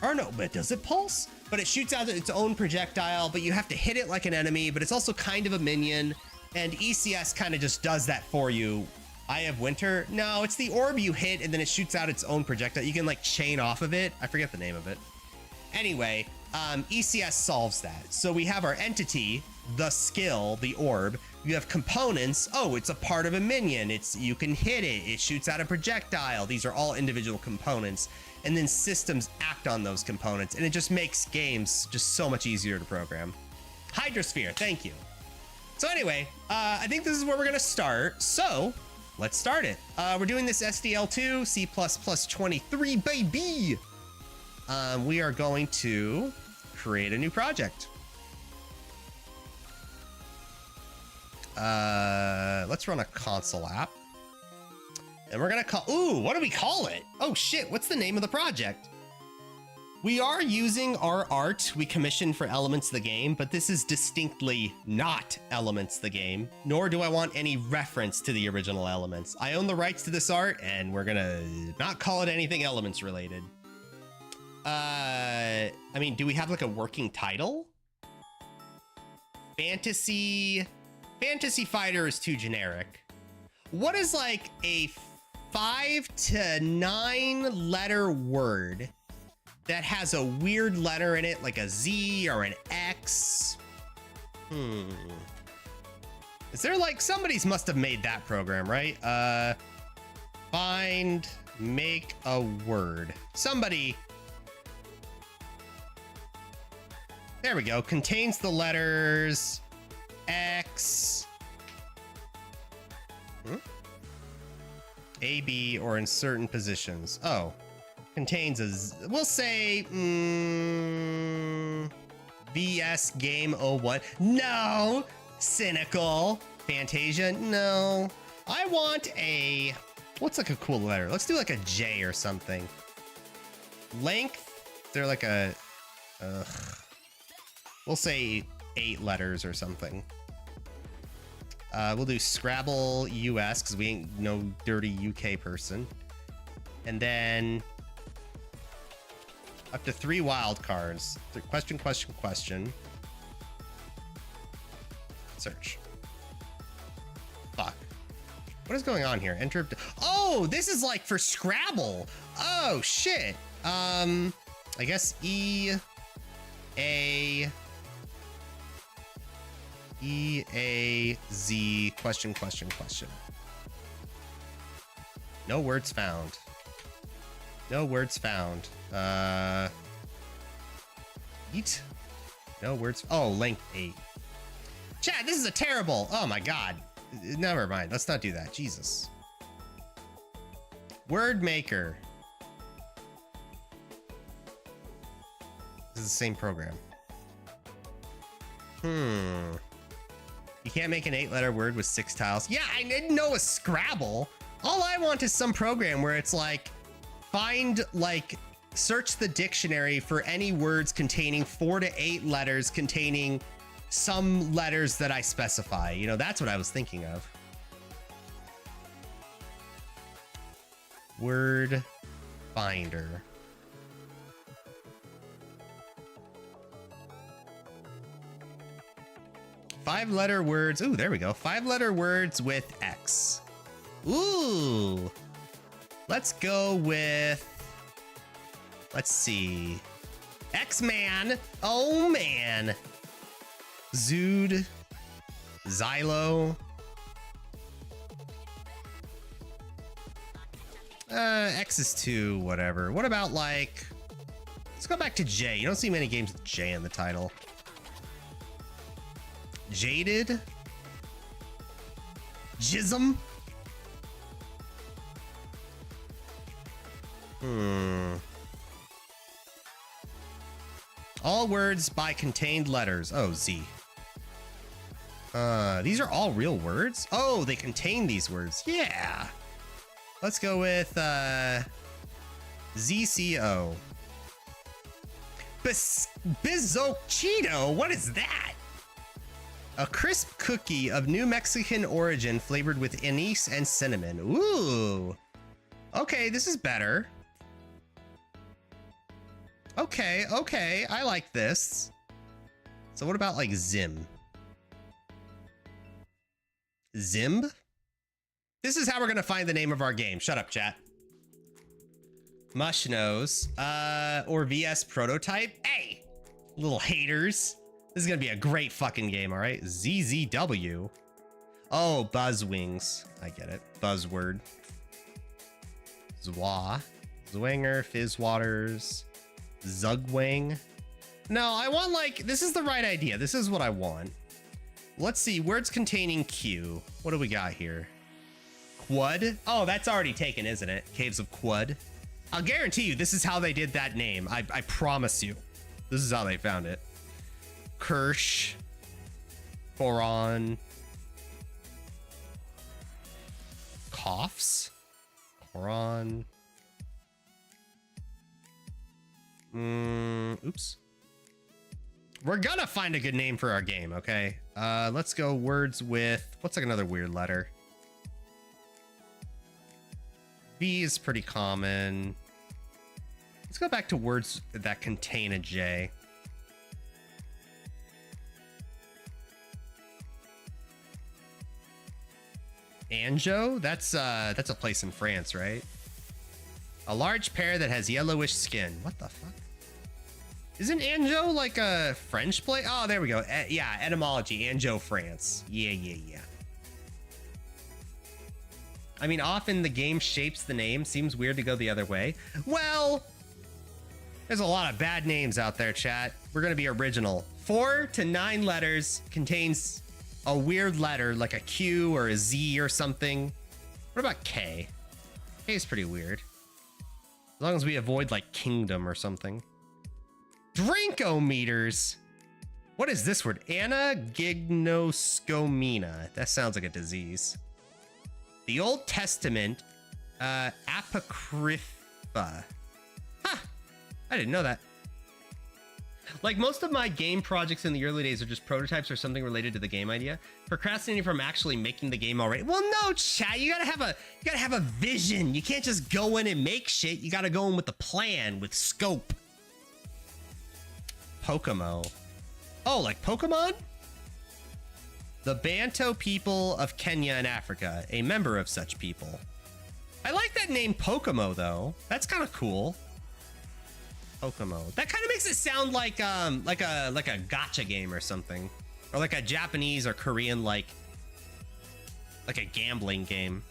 Speaker 1: Or no, but does it pulse? But it shoots out its own projectile, but you have to hit it like an enemy, but it's also kind of a minion, and ECS kind of just does that for you. Eye of Winter? No, it's the orb you hit and then it shoots out its own projectile. You can like chain off of it. I forget the name of it. Anyway, ECS solves that. So we have our entity, the skill, the orb. You have components. Oh, it's a part of a minion. You can hit it. It shoots out a projectile. These are all individual components. And then systems act on those components. And it just makes games just so much easier to program. Hydrosphere, thank you. So anyway, I think this is where we're going to start. So let's start it. We're doing this SDL2, C++23, baby. We are going to create a new project. Let's run a console app. And we're gonna call, ooh, what do we call it? Oh shit, what's the name of the project? We are using our art we commissioned for Elements the Game, but this is distinctly not Elements the Game, nor do I want any reference to the original Elements. I own the rights to this art, and we're gonna not call it anything Elements related. I mean, do we have like a working title? Fantasy Fighter is too generic. What is like a 5 to 9 letter word that has a weird letter in it, like a Z or an X? Is there like, somebody's must have made that program, right? Find, make a word. Somebody. There we go. Contains the letters X, A, B, or in certain positions. Oh, contains a, we'll say, VS Game 01. No, cynical. Fantasia, no. I want a, what's like a cool letter? Let's do like a J or something. Length, is there like a, we'll say 8 letters or something. We'll do Scrabble US because we ain't no dirty UK person. And then up to 3 wild cards. Question, question, question. Search. Fuck. What is going on here? Enter. Oh, this is like for Scrabble. Oh shit. I guess E A Z question, question, question. No words found. No words found. Eat. No words. Oh, length 8. Chat, this is a terrible. Oh my god. Never mind. Let's not do that. Jesus. Word maker. This is the same program. You can't make an 8-letter word with 6 tiles. Yeah, I didn't know a Scrabble. All I want is some program where it's like, find, like, search the dictionary for any words containing 4 to 8 letters containing some letters that I specify. You know, that's what I was thinking of. Word finder. Five-letter words. Ooh, there we go. 5-letter words with X. Ooh. Let's go with, let's see. X-Man. Oh, man. Zood. Xylo. X is 2, whatever. What about, like, let's go back to J. You don't see many games with J in the title. Jaded. Jism? All words by contained letters. Oh, Z. These are all real words? Oh, they contain these words. Yeah. Let's go with ZCO. Bizcochito? What is that? A crisp cookie of New Mexican origin flavored with anise and cinnamon. Ooh. Okay, this is better. Okay, okay, I like this. So what about like Zim? Zimb? This is how we're gonna find the name of our game. Shut up, chat. Mushnose, or VS Prototype. Hey, little haters. This is gonna be a great fucking game, all right? ZZW. Oh, Buzzwings. I get it. Buzzword. Zwa. Zwinger, Fizzwaters. Zugwang. No, I want like, this is the right idea. This is what I want. Let's see, words containing Q. What do we got here? Quud? Oh, that's already taken, isn't it? Caves of Quud. I'll guarantee you this is how they did that name. I promise you. This is how they found it. Kirsch. Boron. Coughs. Coron. Oops. We're gonna find a good name for our game, okay? Let's go words with, what's like another weird letter? V is pretty common. Let's go back to words that contain a J. Anjou? That's a place in France, right? A large pear that has yellowish skin. What the fuck? Isn't Anjou like a French place? Oh, there we go. Yeah, etymology. Anjou, France. Yeah. I mean, often the game shapes the name. Seems weird to go the other way. Well, there's a lot of bad names out there, chat. We're going to be original. 4 to 9 letters, contains a weird letter like a Q or a Z or something. What about K? K is pretty weird. As long as we avoid like kingdom or something. Drinkometers. What is this word? Anagignoscomina. That sounds like a disease. The Old Testament, Apocrypha. Huh. I didn't know that. Like most of my game projects in the early days are just prototypes or something related to the game idea. Procrastinating from actually making the game already. Well, no, chat. You gotta have a vision. You can't just go in and make shit. You gotta go in with a plan, with scope. Pokémo. Oh, like Pokemon? The Bantu people of Kenya and Africa, a member of such people. I like that name Pokémo though. That's kind of cool. Pokémo. That kind of makes it sound like a gacha game or something, or like a Japanese or Korean like a gambling game.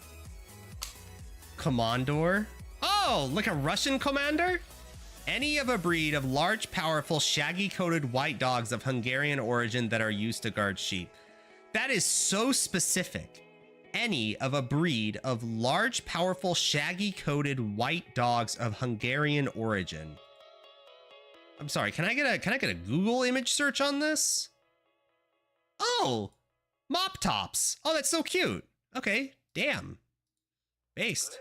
Speaker 1: Commandor. Oh, like a Russian commander? Any of a breed of large, powerful, shaggy-coated white dogs of Hungarian origin that are used to guard sheep. That is so specific. Any of a breed of large, powerful, shaggy-coated white dogs of Hungarian origin. I'm sorry, can I get a Google image search on this? Oh, mop tops. Oh, that's so cute. Okay, damn. Based.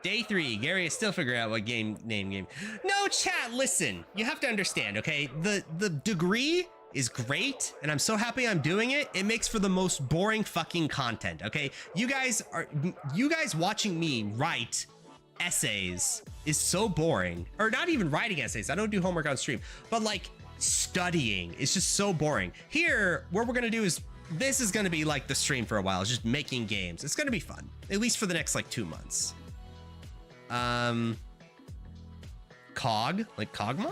Speaker 1: Day 3, Gary is still figuring out what game. No, chat, listen. You have to understand, okay? The degree is great, and I'm so happy I'm doing it. It makes for the most boring fucking content, okay? You guys watching me write essays is so boring. Or not even writing essays. I don't do homework on stream. But like studying is just so boring. Here, what we're gonna do is, this is gonna be like the stream for a while. It's just making games. It's gonna be fun. At least for the next like 2 months. Cog, like Cogma?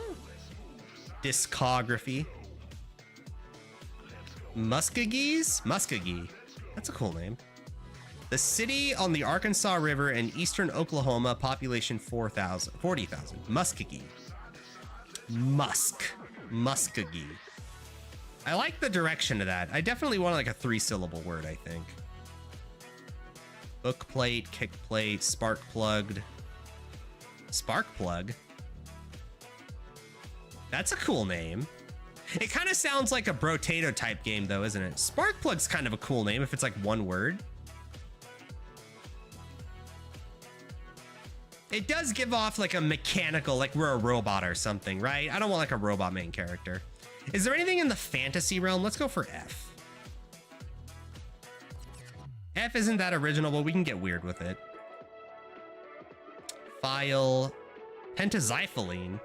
Speaker 1: Discography. Muskogee? That's a cool name. The city on the Arkansas River in eastern Oklahoma, population 40,000. Muskogee. Muskogee. I like the direction of that. I definitely want like a 3-syllable word, I think. Book plate, kick plate, spark plugged. Spark plug? That's a cool name. It kind of sounds like a Brotato type game though, isn't it? Spark plug's kind of a cool name if it's like one word. It does give off like a mechanical, like we're a robot or something, right? I don't want like a robot main character. Is there anything in the fantasy realm? Let's go for F. F isn't that original, but we can get weird with it. File. Pentaxipholine.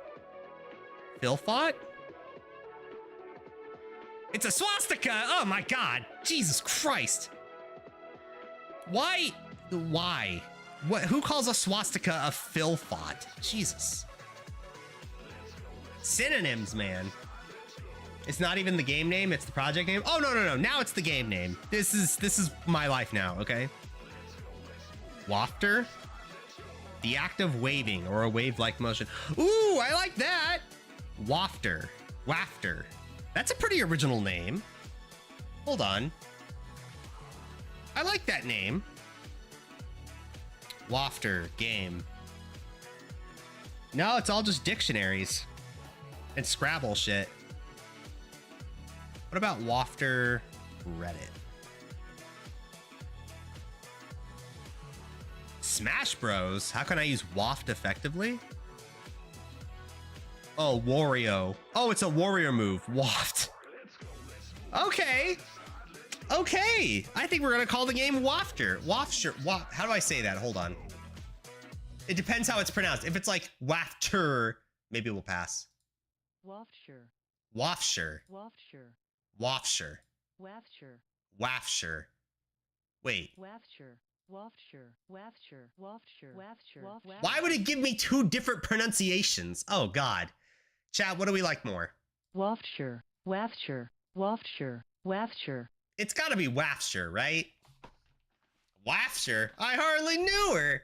Speaker 1: Philfot? It's a swastika! Oh my god! Jesus Christ! Why? Why? What? Who calls a swastika a Philfot? Jesus. Synonyms, man. It's not even the game name, it's the project name. Oh no, no, no, now it's the game name. This is my life now, okay? Wafter? The act of waving or a wave-like motion. Ooh, I like that! Wafter. Wafter. That's a pretty original name. Hold on. I like that name. Wafter game. No, it's all just dictionaries and Scrabble shit. What about Wafter Reddit? Smash Bros. How can I use waft effectively? Oh, Wario. Oh, it's a warrior move. Waft. Okay. Okay. I think we're gonna call the game Wafter. Wafter. How do I say that? Hold on. It depends how it's pronounced. If it's like Wafter, maybe we'll pass.
Speaker 2: Wafter.
Speaker 1: Wafter.
Speaker 2: Wafter.
Speaker 1: Wafter.
Speaker 2: Wafter.
Speaker 1: Wafter. Wait.
Speaker 2: Wafter. Wafter. Wafter. Wafter. Wafter.
Speaker 1: Why would it give me two different pronunciations? Oh God. Chat, what do we like more?
Speaker 2: Wafter. Wafter. Wafter. Wafter.
Speaker 1: It's gotta be Wafter, right? Wafter? I hardly knew her.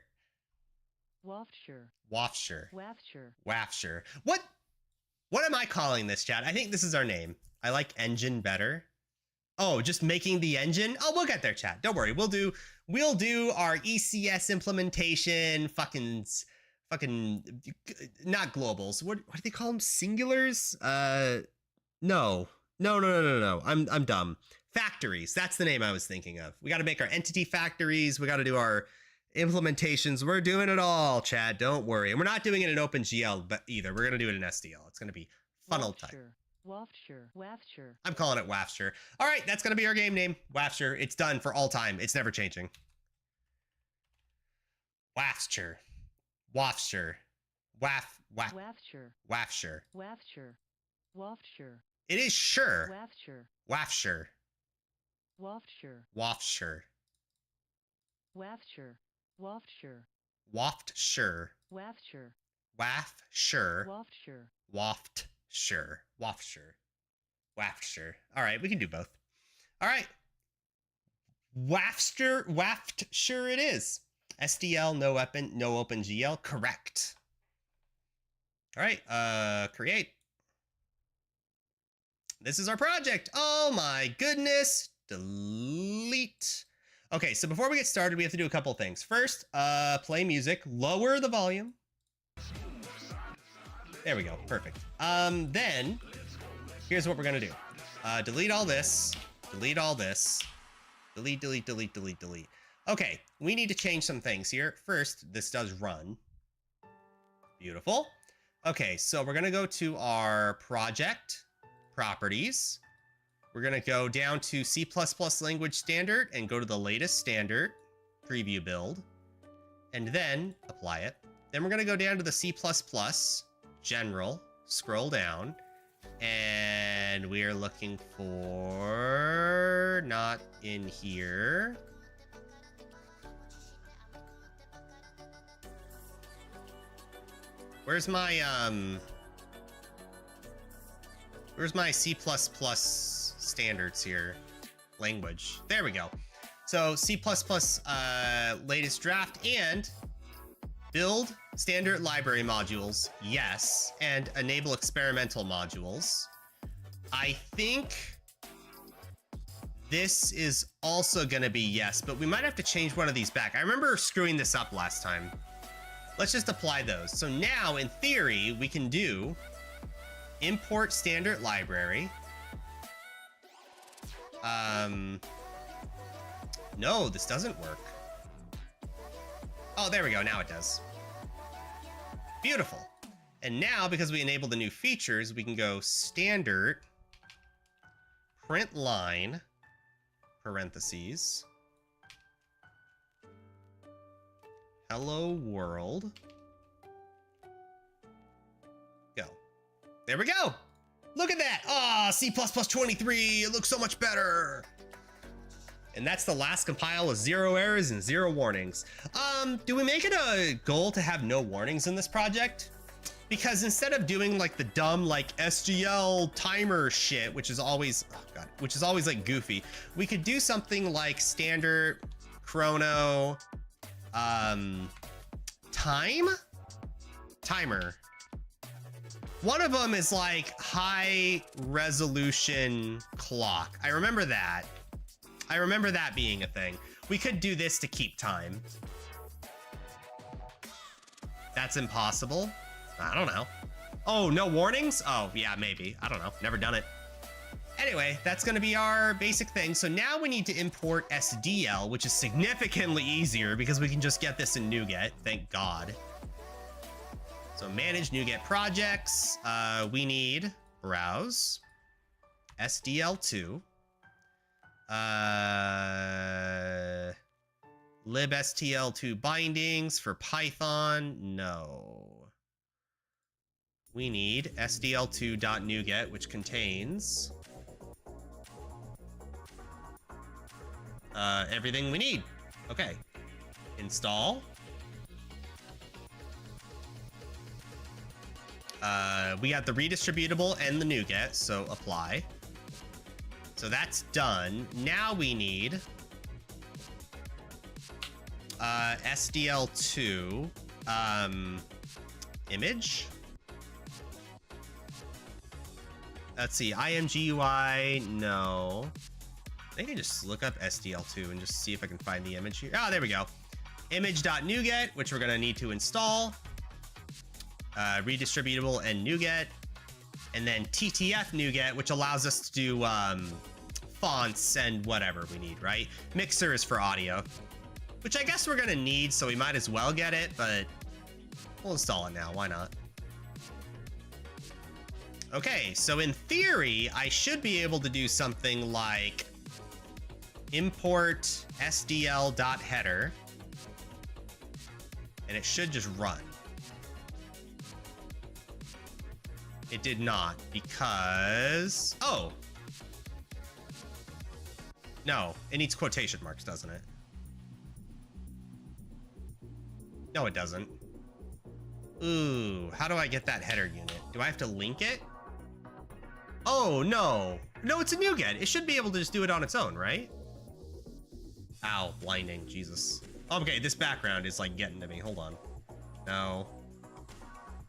Speaker 2: Wafter.
Speaker 1: Wafter.
Speaker 2: Wafter.
Speaker 1: Wafter. What am I calling this, chat? I think this is our name. I like engine better. Oh, just making the engine? Oh, we'll get there, chat. Don't worry. We'll do our ECS implementation, fucking not globals. What do they call them? Singulars? No. I'm dumb. Factories. That's the name I was thinking of. We got to make our entity factories. We got to do our implementations. We're doing it all, Chad. Don't worry. And we're not doing it in OpenGL, but either. We're going to do it in SDL. It's going to be funnel type.
Speaker 2: Wafter. Wafter.
Speaker 1: I'm calling it Wafter. All right, that's going to be our game name. Wafter. It's done for all time. It's never changing. Wafter. Wafter.
Speaker 2: Wafter.
Speaker 1: Wafter.
Speaker 2: Wafter. Wafter.
Speaker 1: It is sure.
Speaker 2: Wafter.
Speaker 1: Wafter.
Speaker 2: Wafter.
Speaker 1: Wafter.
Speaker 2: Wafter. Wafter.
Speaker 1: Waftshire.
Speaker 2: Wafter.
Speaker 1: Wafshire.
Speaker 2: Wafter.
Speaker 1: Waftshire. Waftshire. Waftshire. All right, we can do both. All right. Waftshire it is. SDL, no OpenGL, correct. All right, create. This is our project. Oh my goodness. Delete. Okay, so before we get started, we have to do a couple things. First, play music, lower the volume. There we go, perfect. Then, here's what we're gonna do. Delete all this, delete all this, delete. Okay, we need to change some things here. First, this does run. Beautiful. Okay, so we're gonna go to our project properties. We're gonna go down to C++ language standard and go to the latest standard, preview build, and then apply it. Then we're gonna go down to the C++, general, scroll down, and we are looking for, not in here. Where's my C++ standards here? Language. There we go. So C++ latest draft and build standard library modules. Yes. And enable experimental modules. I think This is also gonna be yes, but we might have to change one of these back. I remember screwing this up last time. Let's just apply those. So now, in theory, we can do import standard library. No, this doesn't work. Oh, there we go. Now it does. Beautiful. And now, because we enabled the new features, we can go standard print line parentheses hello world. Go. There we go. Look at that. Ah, C++ 23. It looks so much better. And that's the last compile with 0 errors and 0 warnings. Do we make it a goal to have no warnings in this project? Because instead of doing like the dumb like SGL timer shit, which is always, oh God, which is always like goofy, we could do something like standard chrono timer. One of them is like high resolution clock. I remember that. I remember that being a thing. We could do this to keep time. That's impossible. I don't know. Oh, no warnings? Oh, yeah, maybe. I don't know. Never done it. Anyway, that's going to be our basic thing. So now we need to import SDL, which is significantly easier because we can just get this in NuGet. Thank God. So manage NuGet projects. We need browse SDL2. libstl2 bindings for Python. No. We need sdl2.nuget, which contains everything we need. Okay. Install. We got the redistributable and the NuGet, so apply. So that's done. Now we need SDL2 image. Let's see, IMGUI, no. I think I can just look up SDL2 and just see if I can find the image here. Oh, there we go. Image.NuGet, which we're gonna need to install. Redistributable and NuGet. And then TTF NuGet, which allows us to do fonts and whatever we need, right? Mixer is for audio, which I guess we're gonna need, so we might as well get it, but we'll install it now, why not? Okay, so in theory, I should be able to do something like import SDL.header, and it should just run. It did not, because... Oh! No, it needs quotation marks, doesn't it? No, it doesn't. Ooh, how do I get that header unit? Do I have to link it? Oh, no. No, it's a NuGet. It should be able to just do it on its own, right? Ow, blinding, Jesus. Okay, this background is like getting to me. Hold on. No.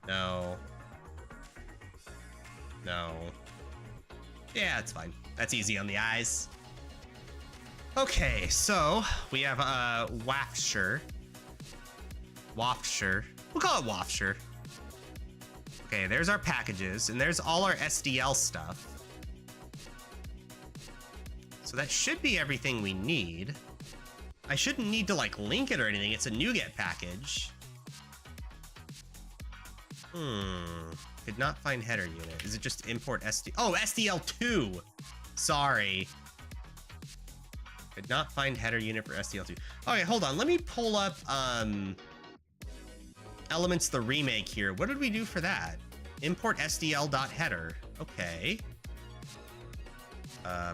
Speaker 1: No. No. Yeah, it's fine. That's easy on the eyes. Okay, so we have Waftsure. Waftsure. We'll call it Waftsure. Okay, there's our packages, and there's all our SDL stuff. So that should be everything we need. I shouldn't need to like link it or anything. It's a NuGet package. Could not find header unit. Is it just import SD? Oh, SDL2. Sorry. Could not find header unit for SDL2. Okay, hold on. Let me pull up Elements the remake here. What did we do for that? Import SDL.header. Okay.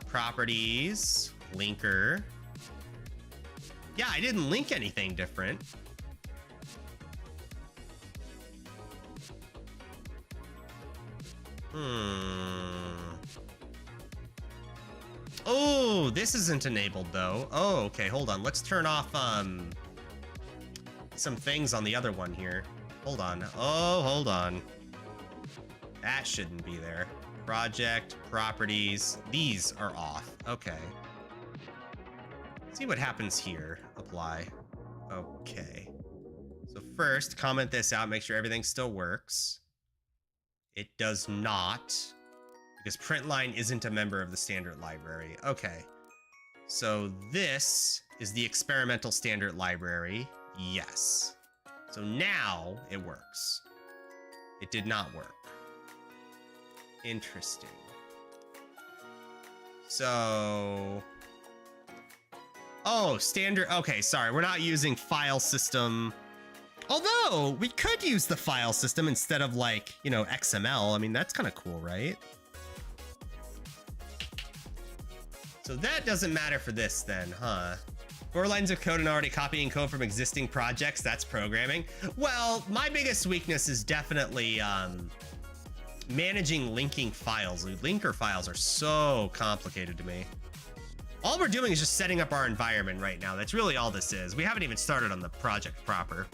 Speaker 1: Properties. Linker. Yeah, I didn't link anything different. Oh, this isn't enabled though. Oh, okay, hold on. Let's turn off some things on the other one here. Hold on. Oh, hold on. That shouldn't be there. Project, properties, these are off. Okay. See what happens here. Apply. Okay. So first, comment this out, make sure everything still works. It does not, because println isn't a member of the standard library. Okay. So this is the experimental standard library. Yes. So now it works. It did not work. Interesting. So... Oh, standard. Okay, sorry. We're not using file system. Although, we could use the file system instead of, like, you know, XML. I mean, that's kind of cool, right? So that doesn't matter for this then, huh? 4 lines of code and already copying code from existing projects, that's programming. Well, my biggest weakness is definitely managing linking files. Linker files are so complicated to me. All we're doing is just setting up our environment right now. That's really all this is. We haven't even started on the project proper.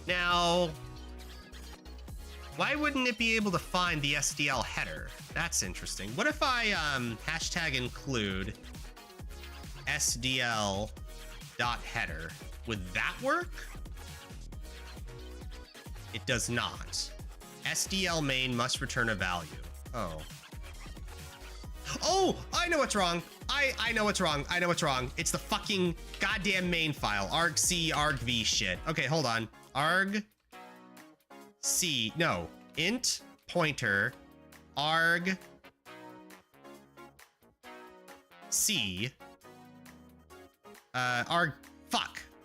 Speaker 1: Now, why wouldn't it be able to find the SDL header? That's interesting. What if I hashtag include SDL.header? Would that work? It does not. SDL main must return a value. Oh. Oh, I know what's wrong. I know what's wrong. I know what's wrong. It's the fucking goddamn main file. argc, argv shit. Okay, hold on. argc, no. int pointer argc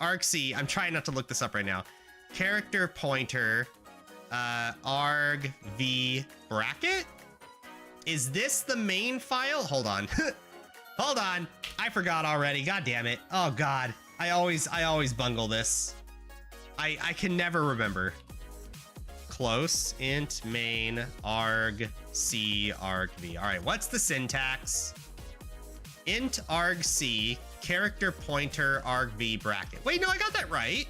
Speaker 1: argc. I'm trying not to look this up right now. Character pointer argv bracket. Is this the main file? Hold on. Hold on. I forgot already. God damn it. Oh god. I always bungle this. I can never remember. Close int main argc argv. All right, what's the syntax? Int argc character pointer argv bracket. Wait, no, I got that right.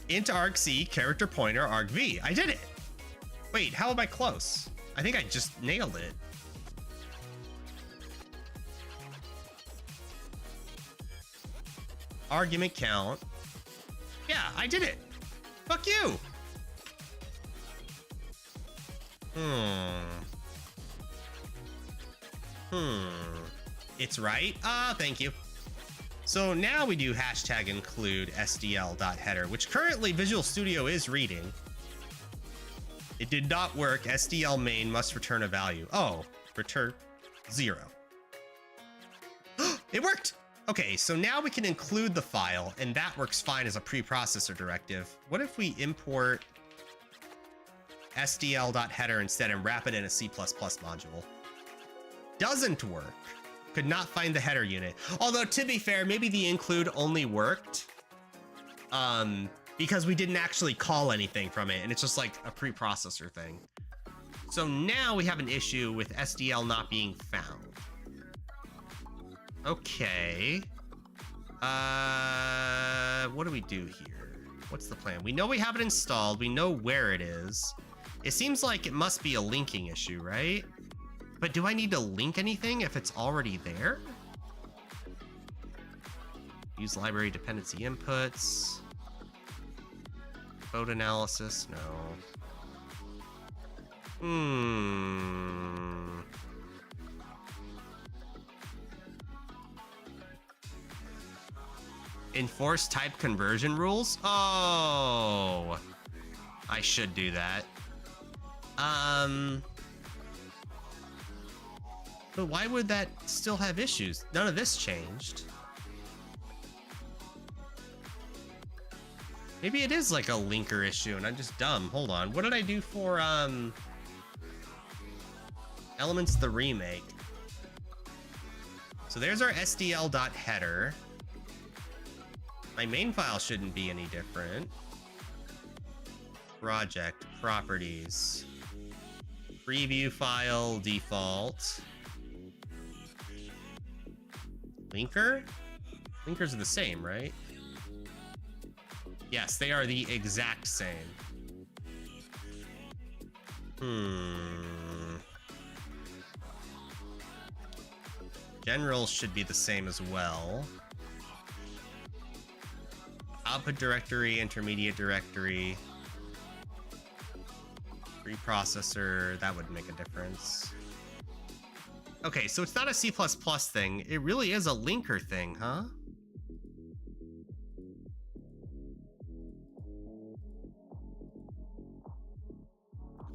Speaker 1: Int argc character pointer argv. I did it. Wait, how am I close? I think I just nailed it. Argument count. Yeah, I did it. Fuck you. It's right. Thank you. So now we do hashtag include SDL.header, which currently Visual Studio is reading. It did not work. SDL main must return a value. Oh, return 0. It worked. Okay, so now we can include the file, and that works fine as a preprocessor directive. What if we import SDL.header instead and wrap it in a C++ module? Doesn't work. Could not find the header unit. Although, to be fair, maybe the include only worked because we didn't actually call anything from it, and it's just like a preprocessor thing. So now we have an issue with SDL not being found. Okay. What do we do here? What's the plan? We know we have it installed. We know where it is. It seems like it must be a linking issue, right? But do I need to link anything if it's already there? Use library dependency inputs. Code analysis, no. Enforce type conversion rules? Oh, I should do that. But why would that still have issues? None of this changed. Maybe it is like a linker issue and I'm just dumb. Hold on. What did I do for Elements the remake? So there's our SDL.header. My main file shouldn't be any different. Project, properties, preview file, default. Linker? Linkers are the same, right? Yes, they are the exact same. General should be the same as well. Output directory, intermediate directory. Preprocessor, that would make a difference. Okay, so it's not a C++ thing. It really is a linker thing, huh?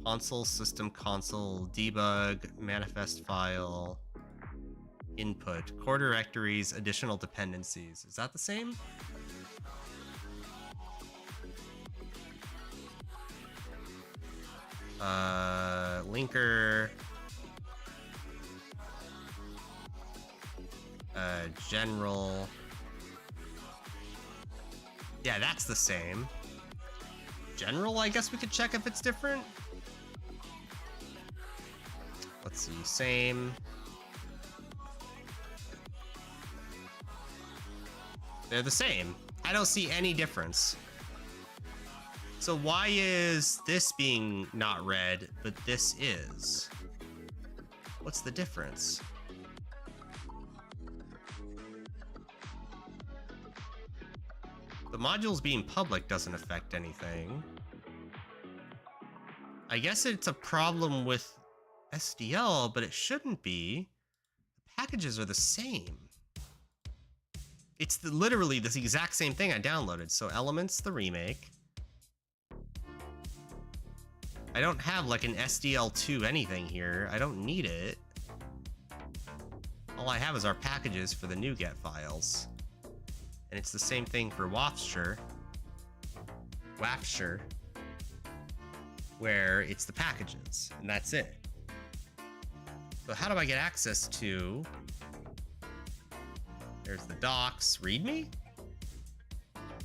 Speaker 1: Console, system console, debug, manifest file, input, core directories, additional dependencies. Is that the same? Linker, general. Yeah, that's the same. General, I guess we could check if it's different. Let's see, same. They're the same. I don't see any difference. So why is this being not read, but this is? What's the difference? The modules being public doesn't affect anything. I guess it's a problem with SDL, but it shouldn't be. The packages are the same. It's literally the exact same thing I downloaded. So Elements, the remake. I don't have like an SDL2 anything here. I don't need it. All I have is our packages for the NuGet files. And it's the same thing for WAFSure, where it's the packages, and that's it. So how do I get access to... There's the docs. README?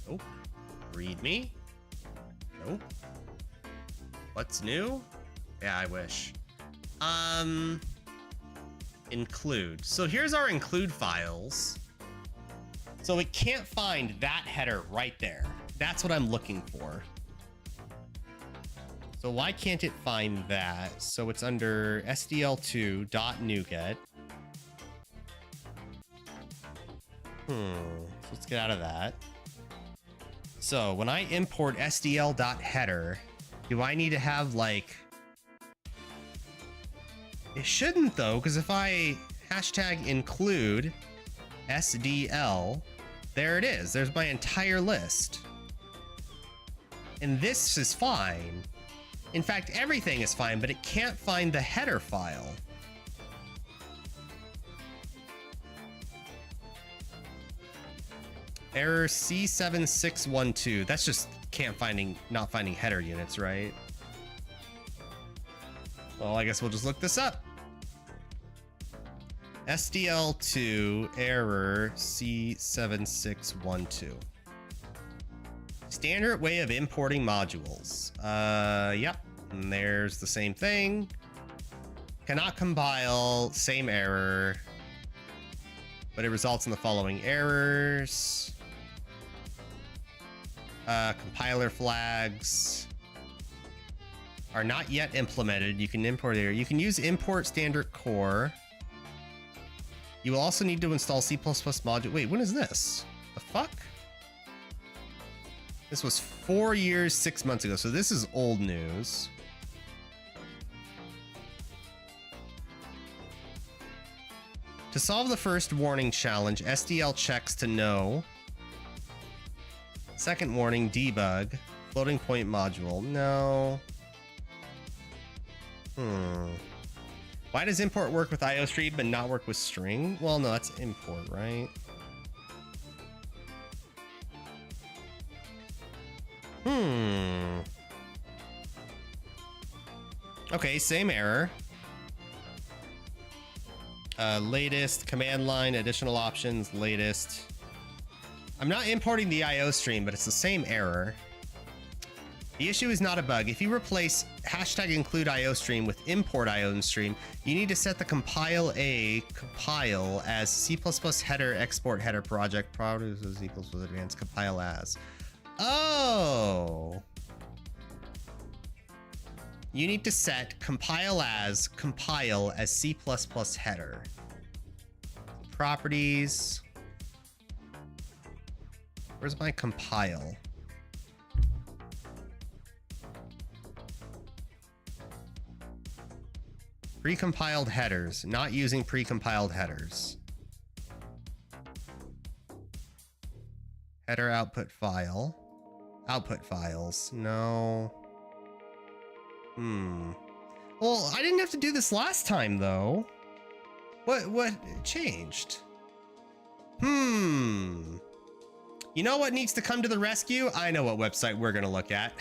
Speaker 1: Nope. README? Nope. What's new? Yeah, I wish. Include. So here's our include files. So it can't find that header right there. That's what I'm looking for. So why can't it find that? So it's under sdl2.nuget. So let's get out of that. So when I import sdl.header, do I need to have like... It shouldn't though, because if I hashtag include SDL, there it is. There's my entire list. And this is fine. In fact, everything is fine, but it can't find the header file. Error C7612. That's just not finding header units, right? Well, I guess we'll just look this up. SDL2 error C7612. Standard way of importing modules. Yep. And there's the same thing. Cannot compile, same error. But it results in the following errors. Compiler flags are not yet implemented. You can import here. You can use import standard core. You will also need to install C++ module. Wait, when is this? The fuck? This was 4 years, 6 months ago. So this is old news. To solve the first warning challenge, SDL checks to no. Second warning, debug. Floating point module. No. Why does import work with IOStream but not work with string? Well, no, that's import, right? Okay, same error. Latest, command line, additional options, latest. I'm not importing the IOStream, but it's the same error. The issue is not a bug. If you replace hashtag include IOStream with import IOStream, you need to set the compile as C++ header export header project produces equals with advanced compile as. Oh. You need to set compile as C++ header. properties. Where's my compile? Precompiled headers. Not using precompiled headers. Header output file. Output files. No. Well, I didn't have to do this last time though. What changed? You know what needs to come to the rescue? I know what website we're gonna look at.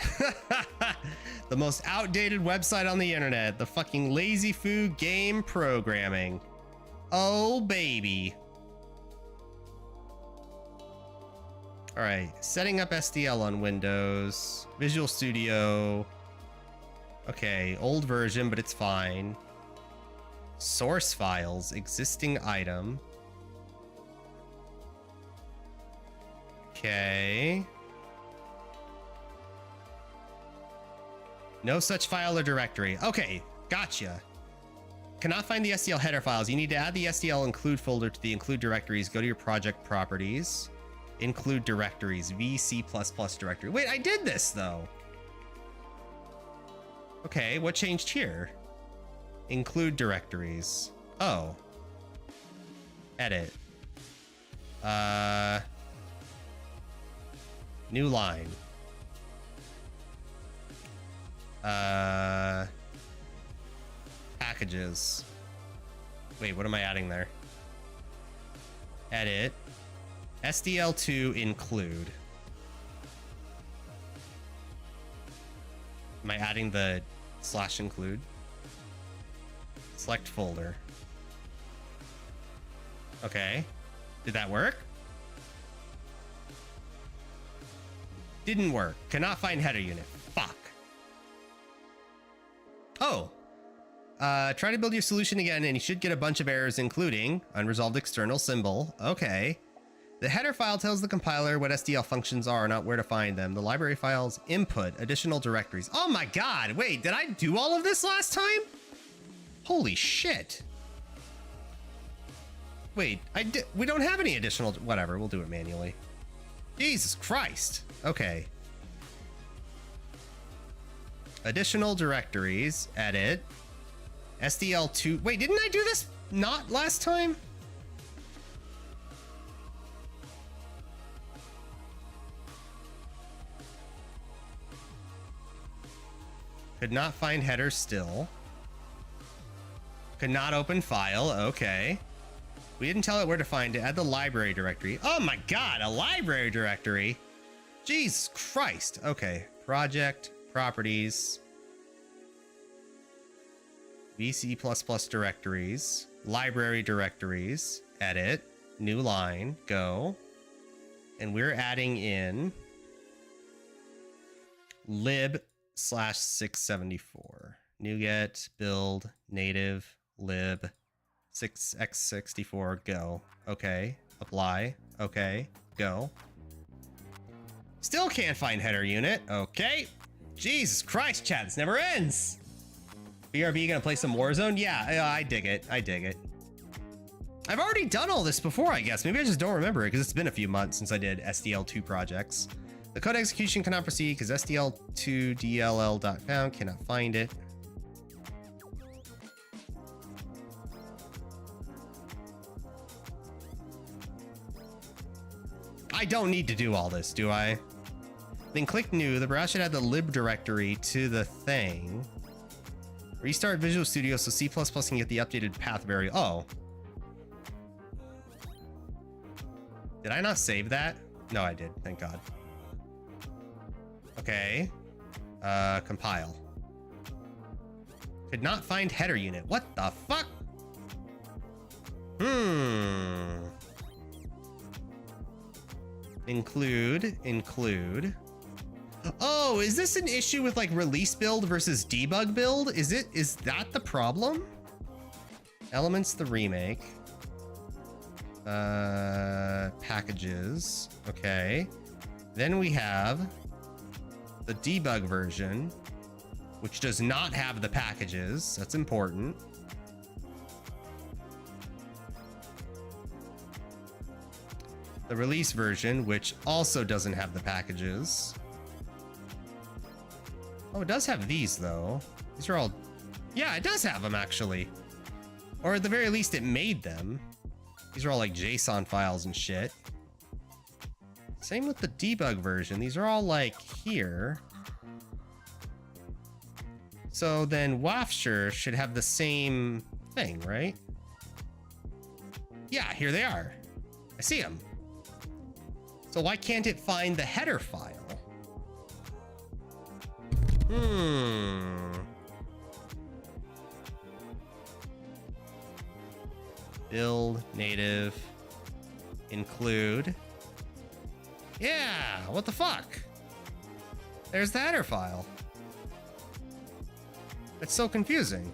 Speaker 1: The most outdated website on the internet. The fucking lazy foo game programming. Oh, baby. All right, setting up SDL on Windows. Visual Studio. Okay, old version, but it's fine. Source files, existing item. Okay. No such file or directory. Okay, gotcha. Cannot find the SDL header files. You need to add the SDL include folder to the include directories. Go to your project properties. Include directories. VC++ directory. Wait, I did this though. Okay, what changed here? Include directories. Oh. Edit. New line. Packages. Wait, what am I adding there? Edit. SDL2 include. Am I adding the /include? Select folder. Okay. Did that work? Didn't work. Cannot find header unit. Fuck. Oh. Try to build your solution again and you should get a bunch of errors including unresolved external symbol. Okay. The header file tells the compiler what SDL functions are, not where to find them. The library files input additional directories. Oh my god, wait, did I do all of this last time? Holy shit. Wait, we don't have any additional, whatever, we'll do it manually. Jesus Christ. Okay. Additional directories, edit. SDL2, wait, didn't I do this not last time? Could not find header still. Could not open file. Okay. We didn't tell it where to find it. Add the library directory. Oh my god, a library directory. Jesus Christ. Okay. Project, properties, VC++ directories, library directories, edit, new line, go. And we're adding in lib/674. NuGet, build, native, lib, 6x64, go. Okay, apply, okay, go. Still can't find header unit, okay. Jesus Christ, chat, this never ends. BRB gonna play some Warzone? Yeah, I dig it, I dig it. I've already done all this before, I guess. Maybe I just don't remember it because it's been a few months since I did SDL2 projects. The code execution cannot proceed because SDL2DLL.found cannot find it. I don't need to do all this, do I? Then click new. The browser should add the lib directory to the thing. Restart Visual Studio so C++ can get the updated path variable. Oh. Did I not save that? No, I did. Thank God. Okay. Compile. Could not find header unit. What the fuck? Include. Oh, is this an issue with like release build versus debug build? Is that the problem? Elements, the remake. Packages. Okay. Then we have the debug version, which does not have the packages. That's important. the release version, which also doesn't have the packages. Oh, it does have these though. These are all, yeah, it does have them actually. Or at the very least it made them. These are all like JSON files and shit. Same with the debug version. These are all like here. So then Wafture should have the same thing, right? Yeah, here they are. I see them. So why can't it find the header file? Build, native, include. Yeah, what the fuck? There's the header file. It's so confusing.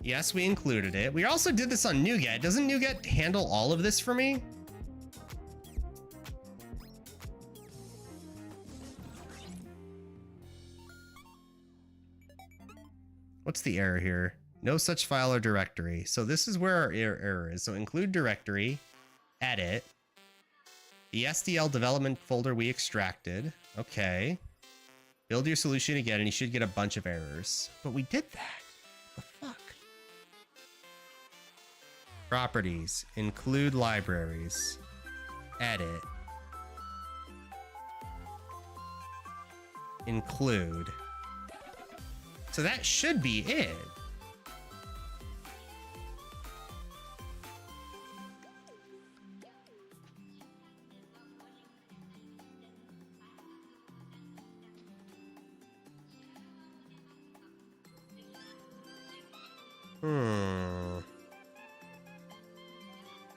Speaker 1: Yes, we included it. We also did this on NuGet. Doesn't NuGet handle all of this for me? What's the error here? No such file or directory. So this is where our error is. So include directory, edit, the SDL development folder we extracted. Okay. Build your solution again and you should get a bunch of errors. But we did that. What the fuck? Properties, include libraries, edit, include. So that should be it.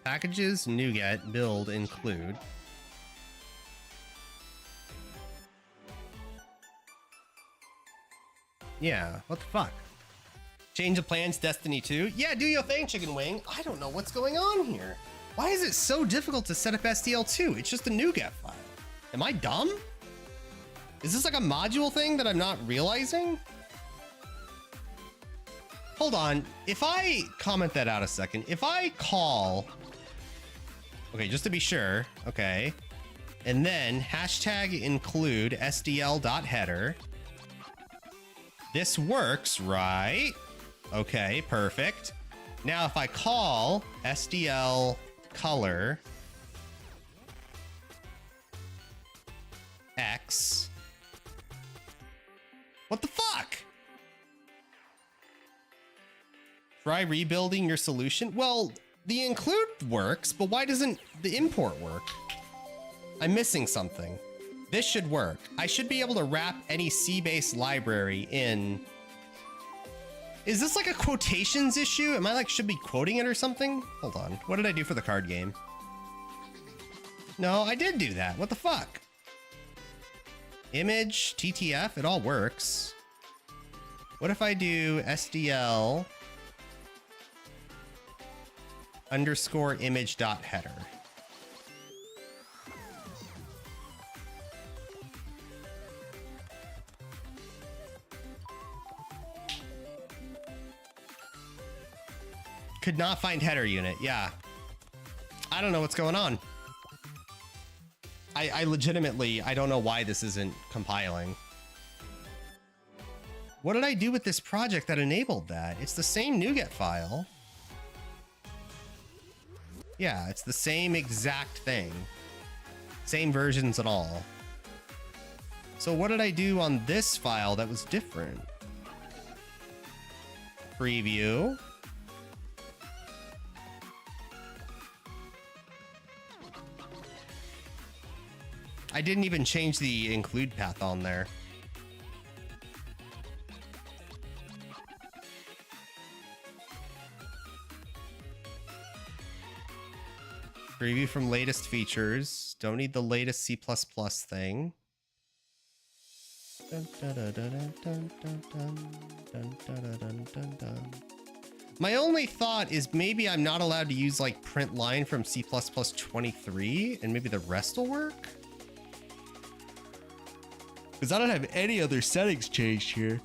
Speaker 1: Packages, NuGet, build, include. Yeah, what the fuck? Change of plans, Destiny 2? Yeah, do your thing, Chicken Wing. I don't know what's going on here. Why is it so difficult to set up SDL2? It's just a NuGet file. Am I dumb? Is this like a module thing that I'm not realizing? Hold on. If I comment that out a second, if I call... Okay, just to be sure. Okay. And then hashtag include SDL.header. This works, right? Okay, perfect. Now if I call SDL color X, what the fuck? Try rebuilding your solution? Well, the include works, but why doesn't the import work? I'm missing something. This should work. I should be able to wrap any C-based library in. Is this like a quotations issue? Am I like should be quoting it or something? Hold on. What did I do for the card game? No, I did do that. What the fuck? Image, TTF, it all works. What if I do SDL underscore image dot header? Could not find header unit. Yeah. I don't know what's going on. I legitimately, I don't know why this isn't compiling. What did I do with this project that enabled that? It's the same NuGet file. Yeah, it's the same exact thing. Same versions and all. So what did I do on this file that was different? Preview. I didn't even change the include path on there. Preview from latest features. Don't need the latest C++ thing. My only thought is maybe I'm not allowed to use like print line from C++ 23 and maybe the rest will work. Because I don't have any other settings changed here.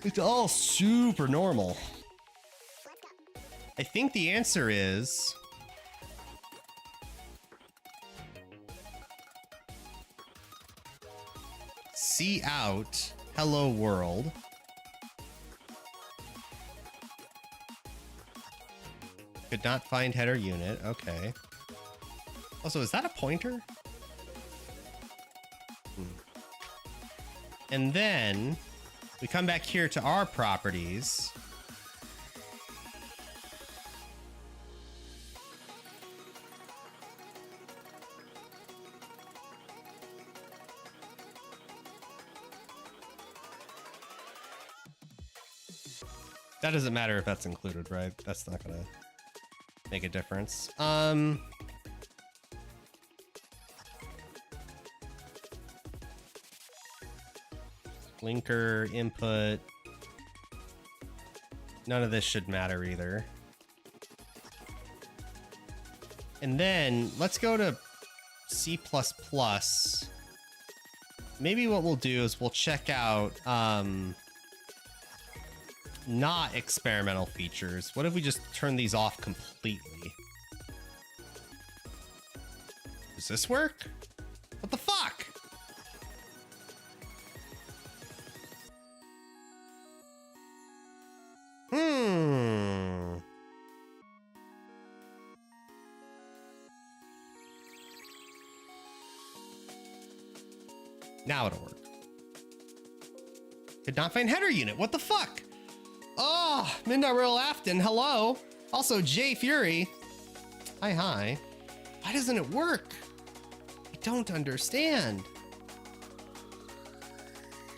Speaker 1: It's all super normal. I think the answer is... see out, hello world. Could not find header unit, okay. Also, is that a pointer? And then we come back here to our properties. That doesn't matter if that's included, right? That's not gonna make a difference. Linker, input. None of this should matter either. And then let's go to C++. Maybe what we'll do is we'll check out not experimental features. What if we just turn these off completely? Does this work? What the fuck? Now it'll work. Could not find header unit. What the fuck? Oh, Midnight Royal Afton. Hello. Also, Jay Fury. Hi, hi. Why doesn't it work? I don't understand.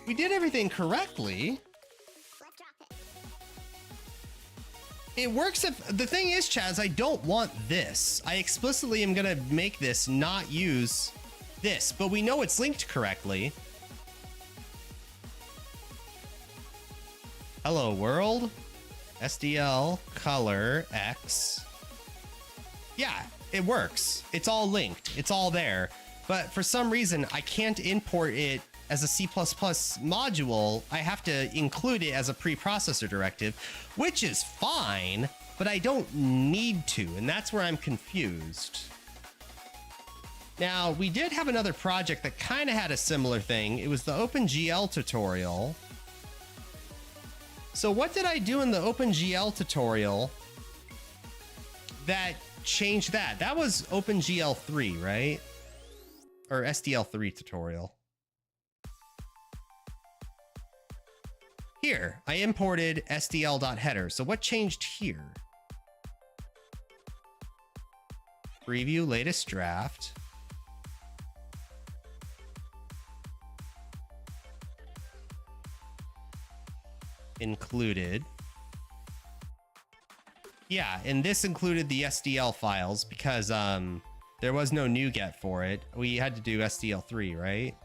Speaker 1: We did everything correctly. It works if... the thing is, Chaz, I don't want this. I explicitly am gonna make this not use this, but we know it's linked correctly. Hello world, SDL, color, X. Yeah, it works. It's all linked. It's all there. But for some reason, I can't import it as a C++ module. I have to include it as a preprocessor directive, which is fine, but I don't need to, and that's where I'm confused. Now, we did have another project that kind of had a similar thing. It was the OpenGL tutorial. So what did I do in the OpenGL tutorial that changed that? That was OpenGL 3, right? Or SDL 3 tutorial. Here, I imported SDL.header. So what changed here? Preview latest draft. Included. Yeah, and this included the SDL files because there was no NuGet for it. We had to do SDL3, right?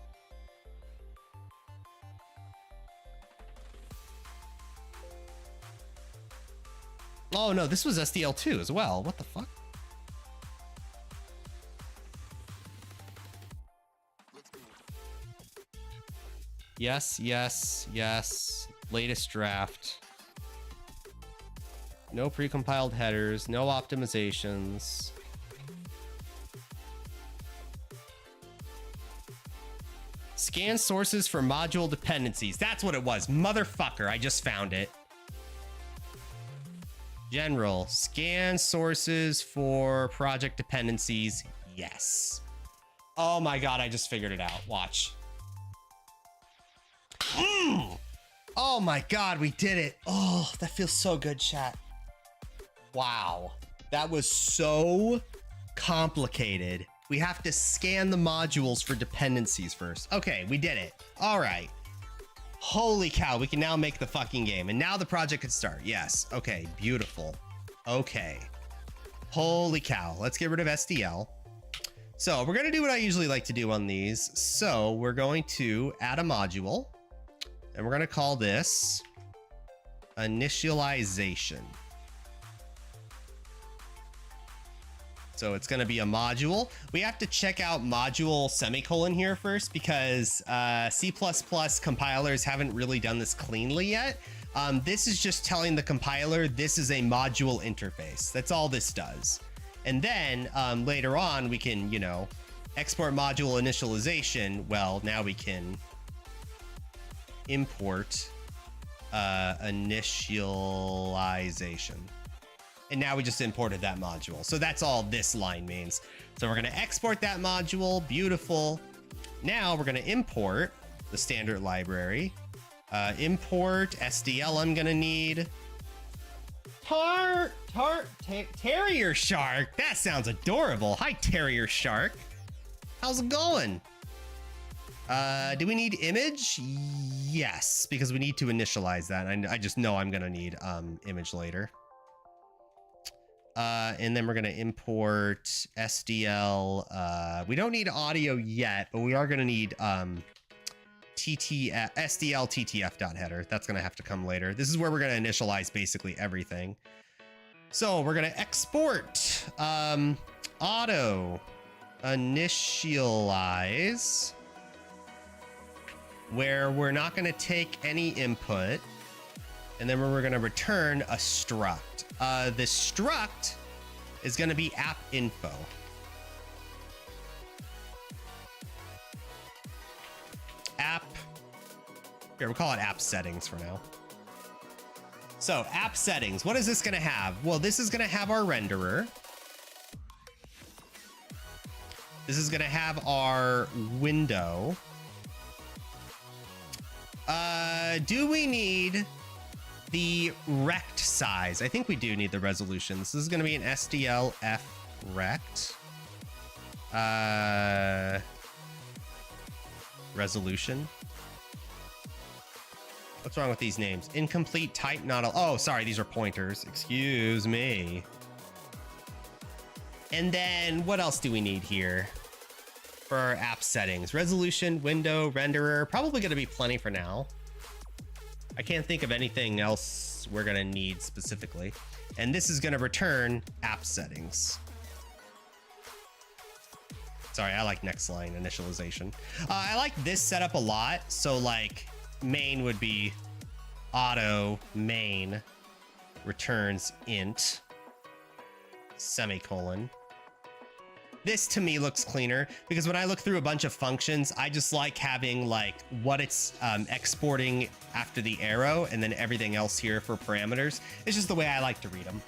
Speaker 1: Oh no, this was SDL2 as well. What the fuck? Yes, yes, yes. Latest draft. No precompiled headers, no optimizations. Scan sources for module dependencies. That's what it was. Motherfucker, I just found it. General, scan sources for project dependencies. Yes. Oh my God, I just figured it out. Watch. Oh my God, we did it. Oh, that feels so good, chat. Wow. That was so complicated. We have to scan the modules for dependencies first. Okay, we did it. All right. Holy cow, we can now make the fucking game. And now the project can start. Yes. Okay, beautiful. Okay. Holy cow. Let's get rid of SDL. So we're going to do what I usually like to do on these. So we're going to add a module. And we're going to call this initialization. So it's going to be a module. We have to check out module semicolon here first because C++ compilers haven't really done this cleanly yet. This is just telling the compiler this is a module interface. That's all this does. And then later on, we can, you know, export module initialization. Well, now we can import initialization. And now we just imported that module. So that's all this line means. So we're going to export that module. Beautiful. Now we're going to import the standard library. Import SDL I'm going to need. Terrier Shark. That sounds adorable. Hi, Terrier Shark. How's it going? Do we need image? Yes, because we need to initialize that. I just know I'm going to need image later. And then we're going to import SDL. We don't need audio yet, but we are going to need SDL TTF.header. That's going to have to come later. This is where we're going to initialize basically everything. So we're going to export auto initialize, where we're not going to take any input. And then we're going to return a struct. This struct is going to be app info. App. Here, we'll call it app settings for now. So app settings, what is this going to have? Well, this is going to have our renderer. This is going to have our window. Do we need the rect size? I think we do need the resolution. This is going to be an SDL F rect. Resolution. What's wrong with these names? Incomplete type not a... Oh, sorry, these are pointers. Excuse me. And then what else do we need here for our app settings? Resolution, window, renderer. Probably going to be plenty for now. I can't think of anything else we're going to need specifically. And this is going to return app settings. Sorry, I like next line initialization. I like this setup a lot. So like main would be auto main returns int semicolon. This to me looks cleaner because when I look through a bunch of functions, I just like having like what it's exporting after the arrow and then everything else here for parameters. It's just the way I like to read them.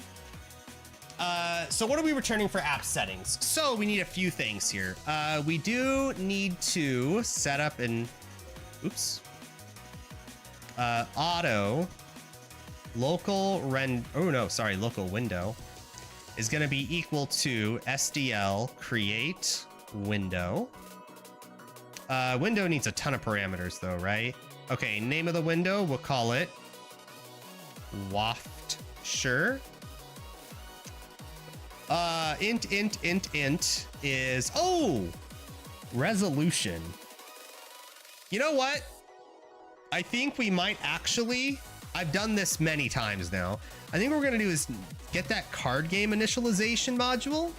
Speaker 1: So what are we returning for app settings? So we need a few things here. We do need to set up an, oops, auto local local window is going to be equal to SDL create window. Window needs a ton of parameters though, right? Okay, name of the window, we'll call it waft sure. Int is, oh, resolution. You know what? I think we might actually, I've done this many times now. I think what we're going to do is get that card game initialization module.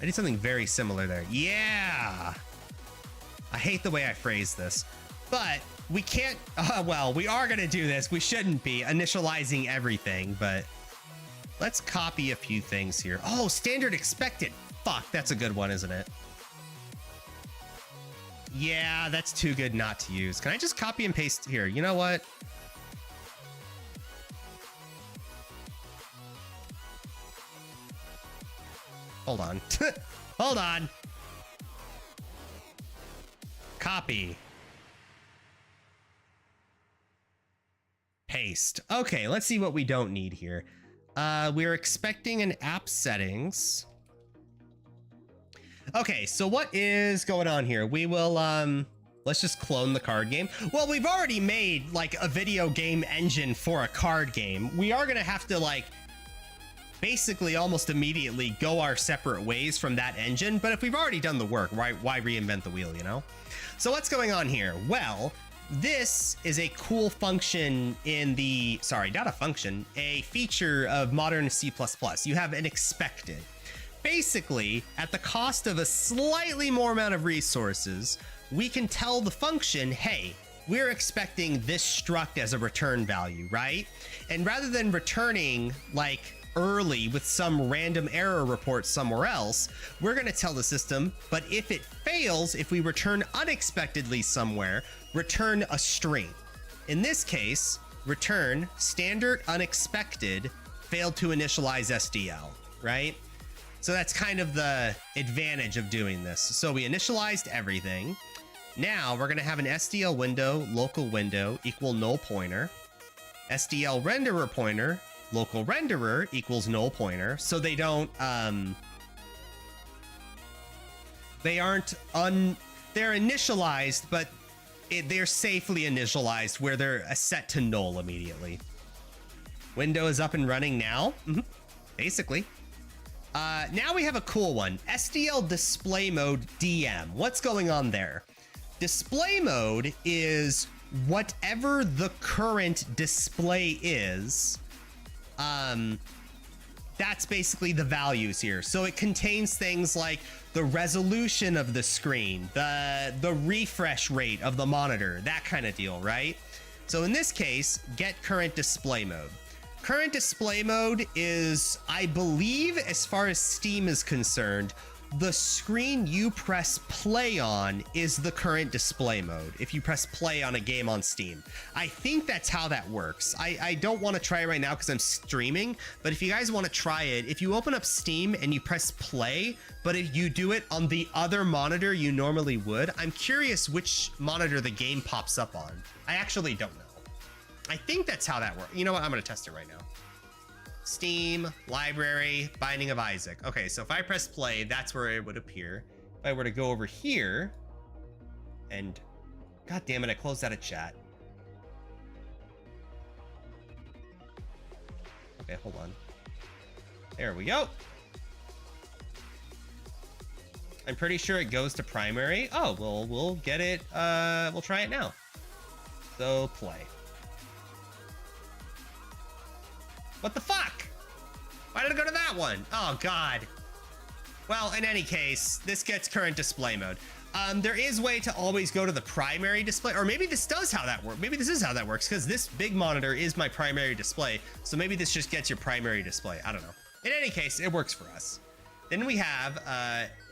Speaker 1: I did something very similar there. Yeah. I hate the way I phrased this, but we can't, well, we are going to do this. We shouldn't be initializing everything, but let's copy a few things here. Oh, standard expected. Fuck, that's a good one, isn't it? Yeah, that's too good not to use. Can I just copy and paste here? You know what? Hold on. Hold on. Copy. Paste. Okay, let's see what we don't need here. We're expecting an app settings. Okay, so what is going on here? We will, let's just clone the card game. Well, we've already made like a video game engine for a card game. We are gonna have to like basically almost immediately go our separate ways from that engine. But if we've already done the work, why reinvent the wheel, you know? So what's going on here? Well, this is a cool function in the, sorry, not a function, a feature of modern C++. You have an expected. Basically, at the cost of a slightly more amount of resources, we can tell the function, hey, we're expecting this struct as a return value, right? And rather than returning like early with some random error report somewhere else, we're going to tell the system, but if it fails, if we return unexpectedly somewhere, return a string. In this case, return standard unexpected failed to initialize SDL, right? So that's kind of the advantage of doing this. So we initialized everything. Now we're going to have an SDL window, local window equal null pointer, SDL renderer pointer, local renderer equals null pointer. So they don't, they're initialized, but they're safely initialized where they're set to null immediately. Window is up and running now. Basically. Now we have a cool one. SDL display mode DM. What's going on there? Display mode is whatever the current display is. That's basically the values here. So it contains things like the resolution of the screen, the refresh rate of the monitor, that kind of deal, right? So in this case, get current display mode. Current display mode is, I believe, as far as Steam is concerned, the screen you press play on is the current display mode if you press play on a game on Steam. I think that's how that works. I don't want to try it right now because I'm streaming, but if you guys want to try it, if you open up Steam and you press play, but if you do it on the other monitor you normally would, I'm curious which monitor the game pops up on. I actually don't know. I think that's how that works. You know what? I'm going to test it right now. Steam, library, Binding of Isaac. Okay, so if I press play, that's where it would appear. If I were to go over here, and god damn it, I closed out of chat. Okay, hold on. There we go. I'm pretty sure it goes to primary. Oh, well, we'll get it. We'll try it now. So play. What the fuck? Why did it go to that one? Oh, God. Well, in any case, this gets current display mode. There is a way to always go to the primary display, or maybe this does how that works. Maybe this is how that works, because this big monitor is my primary display, so maybe this just gets your primary display. I don't know. In any case, it works for us. Then we have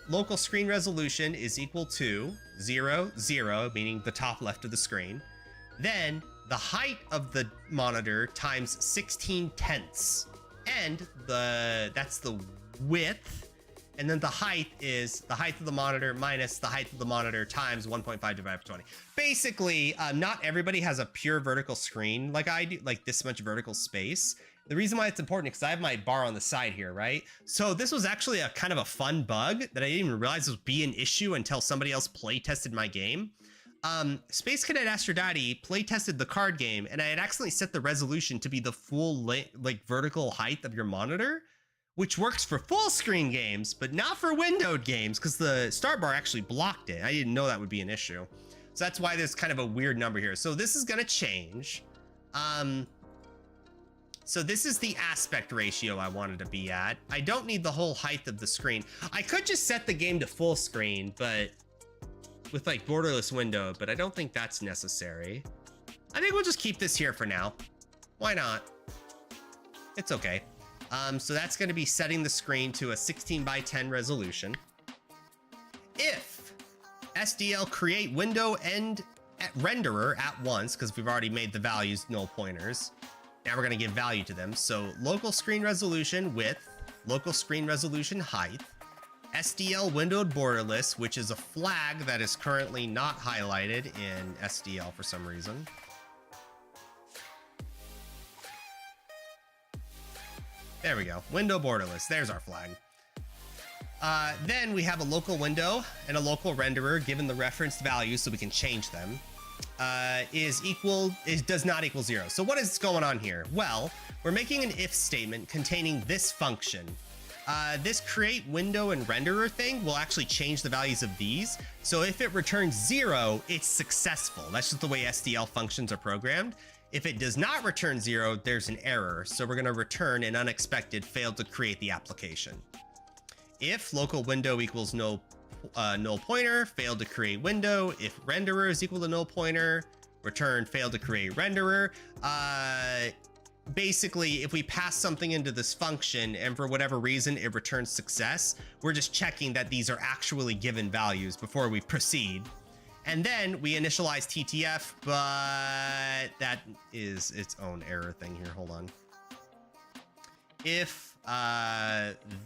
Speaker 1: local screen resolution is equal to 0, 0, meaning the top left of the screen. Then the height of the monitor times 16/10, and that's the width, and then the height is the height of the monitor minus the height of the monitor times 1.5 divided by 20. Basically, not everybody has a pure vertical screen like I do, like this much vertical space. The reason why it's important is because I have my bar on the side here, right? So this was actually a kind of a fun bug that I didn't even realize would be an issue until somebody else play tested my game. Space Cadet Aphrodite play tested the card game, and I had accidentally set the resolution to be the full like vertical height of your monitor, which works for full screen games, but not for windowed games because the start bar actually blocked it. I didn't know that would be an issue. So that's why there's kind of a weird number here. So this is gonna change. So this is the aspect ratio I wanted to be at. I don't need the whole height of the screen. I could just set the game to full screen, but with like borderless window, but I don't think that's necessary. I think we'll just keep this here for now. Why not? It's okay. So that's going to be setting the screen to a 16:10 resolution. If SDL create window and renderer at once, because we've already made the values null pointers. Now we're going to give value to them. So local screen resolution width, local screen resolution height, SDL windowed borderless, which is a flag that is currently not highlighted in SDL for some reason. There we go. Window borderless. There's our flag. Then we have a local window and a local renderer given the referenced values so we can change them. Does not equal 0. So what is going on here? Well, we're making an if statement containing this function. this create window and renderer thing will actually change the values of these. So if it returns 0, it's successful. That's just the way SDL functions are programmed. If it does not return 0, there's an error. So we're going to return an unexpected failed to create the application. If local window equals null pointer, failed to create window. If renderer is equal to null pointer, return failed to create renderer. Basically, if we pass something into this function and for whatever reason it returns success, we're just checking that these are actually given values before we proceed. And then we initialize TTF, but that is its own error thing here. Hold on. If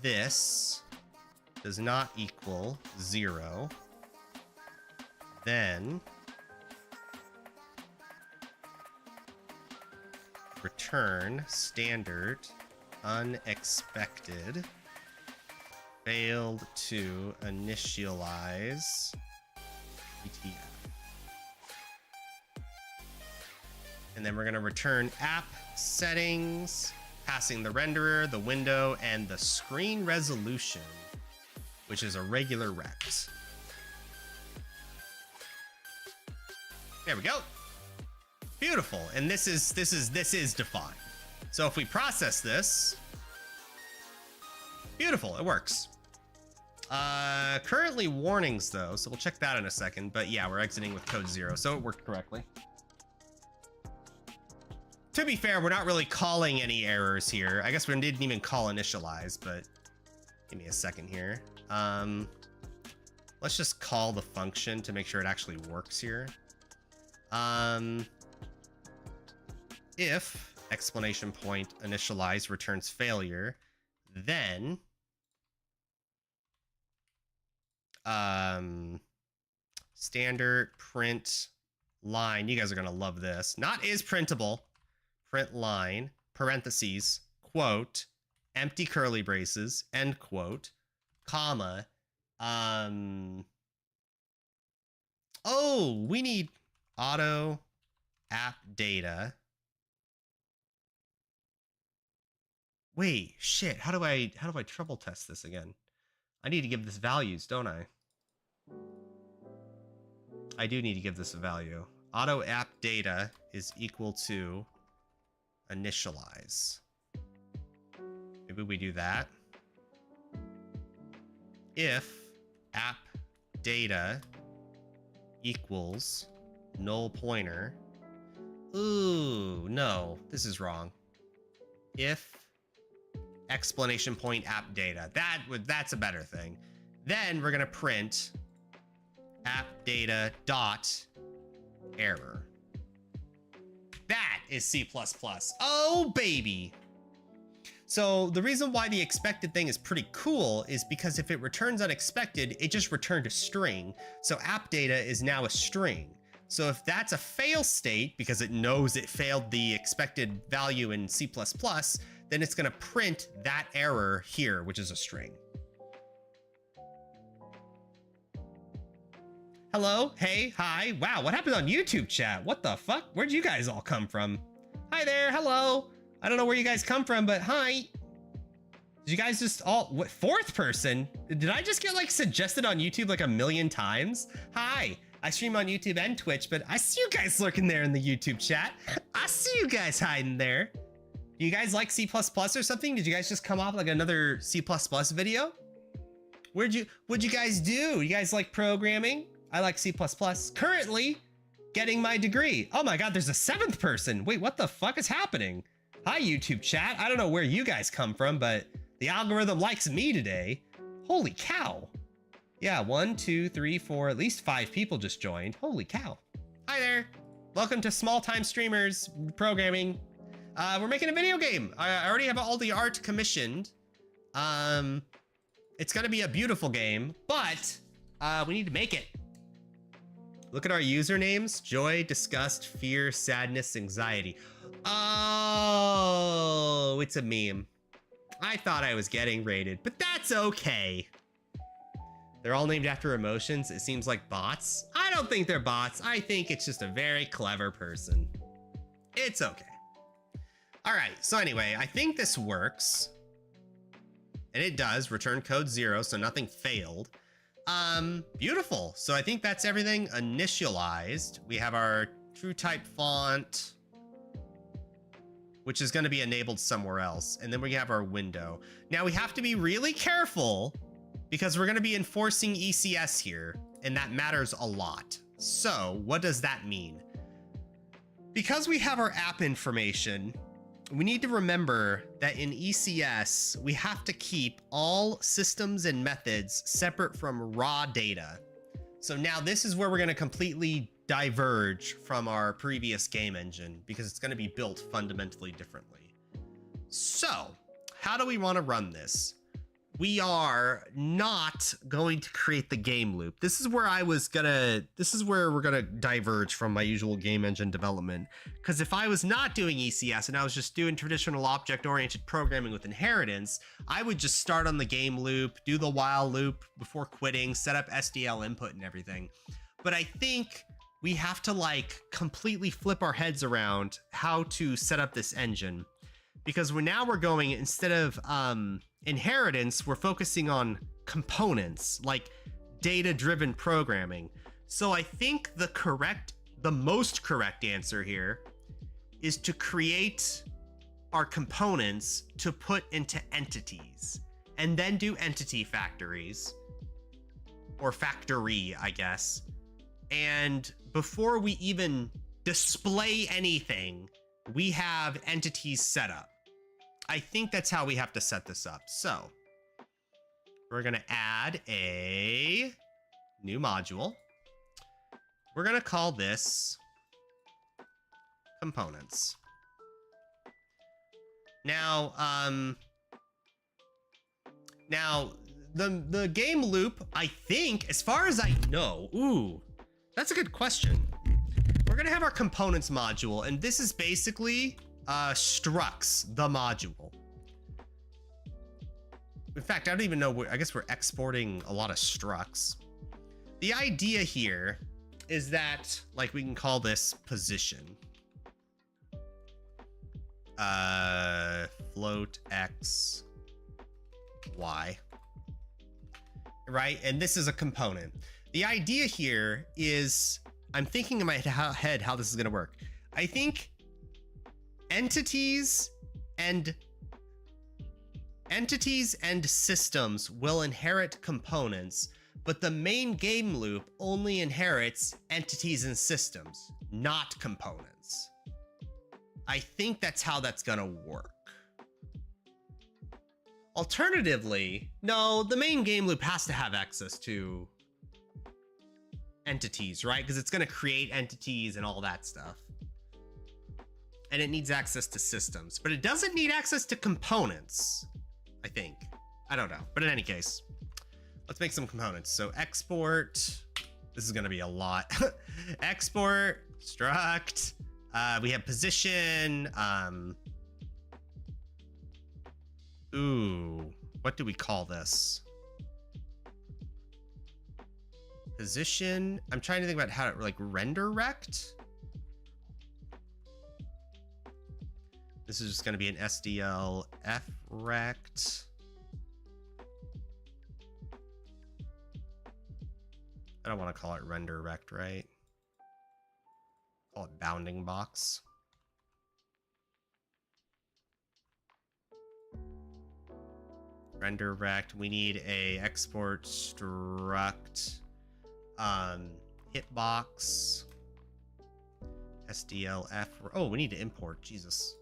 Speaker 1: this does not equal 0, then return standard unexpected failed to initialize ETF. And then we're going to return app settings, passing the renderer, the window, and the screen resolution, which is a regular rect. There we go. Beautiful. And this is defined. So if we process this, beautiful, it works. Currently warnings though, so we'll check that in a second. But yeah, we're exiting with code 0, so it worked correctly. To be fair, we're not really calling any errors here. I guess we didn't even call initialize, but give me a second here. Let's just call the function to make sure it actually works here. If explanation point initialize returns failure, then standard print line. You guys are gonna love this. Not is printable. Print line parentheses quote empty curly braces end quote comma. Oh, we need auto app data. Wait, shit. How do I trouble test this again? I need to give this values, don't I? I do need to give this a value. Auto app data is equal to initialize. Maybe we do that. If app data equals null pointer. Ooh, no, this is wrong. If explanation point app data, that's a better thing. Then we're gonna print app data dot error. That is C++. Oh baby. So the reason why the expected thing is pretty cool is because if it returns unexpected, it just returned a string. So app data is now a string. So if that's a fail state, because it knows it failed the expected value in C++, then it's gonna print that error here, which is a string. Hello, hey, hi. Wow, what happened on YouTube chat? What the fuck? Where'd you guys all come from? Hi there, hello. I don't know where you guys come from, but hi. Did you guys just all, what, fourth person? Did I just get like suggested on YouTube like a million times? Hi, I stream on YouTube and Twitch, but I see you guys lurking there in the YouTube chat. I see you guys hiding there. Do you guys like C++ or something? Did you guys just come off like another C++ video? What'd you guys do? You guys like programming? I like C++. Currently getting my degree. Oh my God, there's a seventh person. Wait, what the fuck is happening? Hi, YouTube chat. I don't know where you guys come from, but the algorithm likes me today. Holy cow. Yeah, 1, 2, 3, 4, at least 5 people just joined. Holy cow. Hi there. Welcome to Small Time Streamers Programming. We're making a video game. I already have all the art commissioned. It's gonna be a beautiful game, but we need to make it. Look at our usernames: joy, disgust, fear, sadness, anxiety. Oh, it's a meme. I thought I was getting rated, but that's okay. They're all named after emotions. It seems like bots. I don't think they're bots. I think it's just a very clever person. It's okay. All right, so anyway, I think this works. And it does return code 0, so nothing failed. Beautiful. So I think that's everything initialized. We have our true type font, which is going to be enabled somewhere else. And then we have our window. Now we have to be really careful because we're going to be enforcing ECS here, and that matters a lot. So what does that mean? Because we have our app information, we need to remember that in ECS, we have to keep all systems and methods separate from raw data. So now this is where we're going to completely diverge from our previous game engine because it's going to be built fundamentally differently. So how do we want to run this? We are not going to create the game loop. This is where we're gonna diverge from my usual game engine development. Because if I was not doing ECS and I was just doing traditional object-oriented programming with inheritance, I would just start on the game loop, do the while loop before quitting, set up SDL input and everything. But I think we have to like completely flip our heads around how to set up this engine. Because we're going, instead of inheritance, we're focusing on components, like data-driven programming. So I think the most correct answer here is to create our components to put into entities, and then do entity factories, or factory, I guess. And before we even display anything, we have entities set up. I think that's how we have to set this up. So we're gonna add a new module. We're gonna call this components. Now, the game loop, I think, as far as I know, ooh, that's a good question. We're gonna have our components module, and this is basically structs the module. In fact, I don't even know, I guess we're exporting a lot of structs. The idea here is that, like, we can call this position. Float X, Y. Right? And this is a component. The idea here is, I'm thinking in my head how this is gonna work. I think entities and systems will inherit components, but the main game loop only inherits entities and systems, not components. I think that's how that's gonna work. Alternatively, no, the main game loop has to have access to entities, right? Because it's gonna create entities and all that stuff. And it needs access to systems, but it doesn't need access to components, I think. I don't know, but in any case, let's make some components. So export, this is gonna be a lot. Export, struct, we have position, ooh, what do we call this? Position, I'm trying to think about how to, like, render rect? This is just going to be an SDL frect. I don't want to call it render rect, right? Call it bounding box. Render rect. We need a export struct hitbox SDLF. Oh, we need to import. Jesus.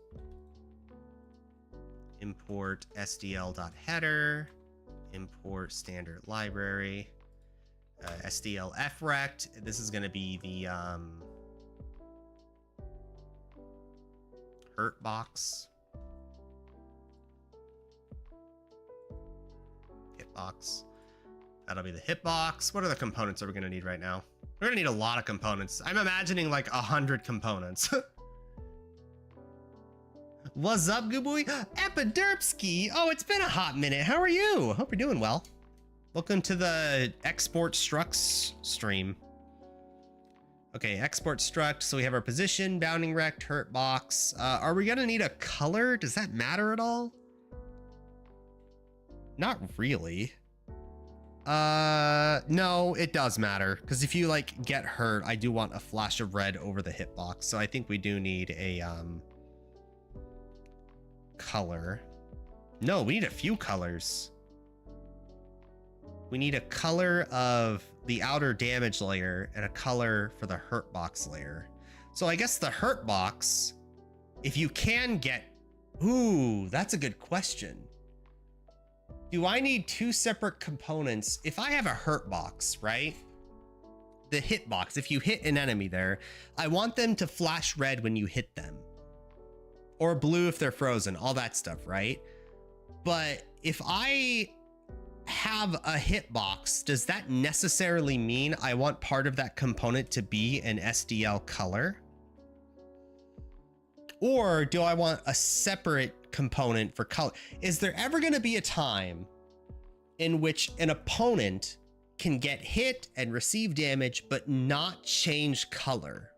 Speaker 1: Import SDL.header. Import standard library. SDL frect. This is going to be the hurt box. Hitbox. That'll be the hitbox. What other components are we going to need right now? We're going to need a lot of components. I'm imagining like 100 components. What's up, good boy? Epiderpski. Oh, it's been a hot minute. How are you? Hope you're doing well. Welcome to the export structs stream. Okay, export struct. So we have our position, bounding rect, hurt box. Are we going to need a color? Does that matter at all? Not really. No, it does matter, because if you like get hurt, I do want a flash of red over the hitbox. So I think we do need a color. No, we need a few colors. We need a color of the outer damage layer and a color for the hurt box layer. So I guess the hurt box, if you can get, ooh, that's a good question. Do I need two separate components? If I have a hurt box, right? The hit box, if you hit an enemy there, I want them to flash red when you hit them. Or blue if they're frozen, all that stuff, right? But if I have a hitbox, does that necessarily mean I want part of that component to be an SDL color? Or do I want a separate component for color? Is there ever going to be a time in which an opponent can get hit and receive damage but not change color?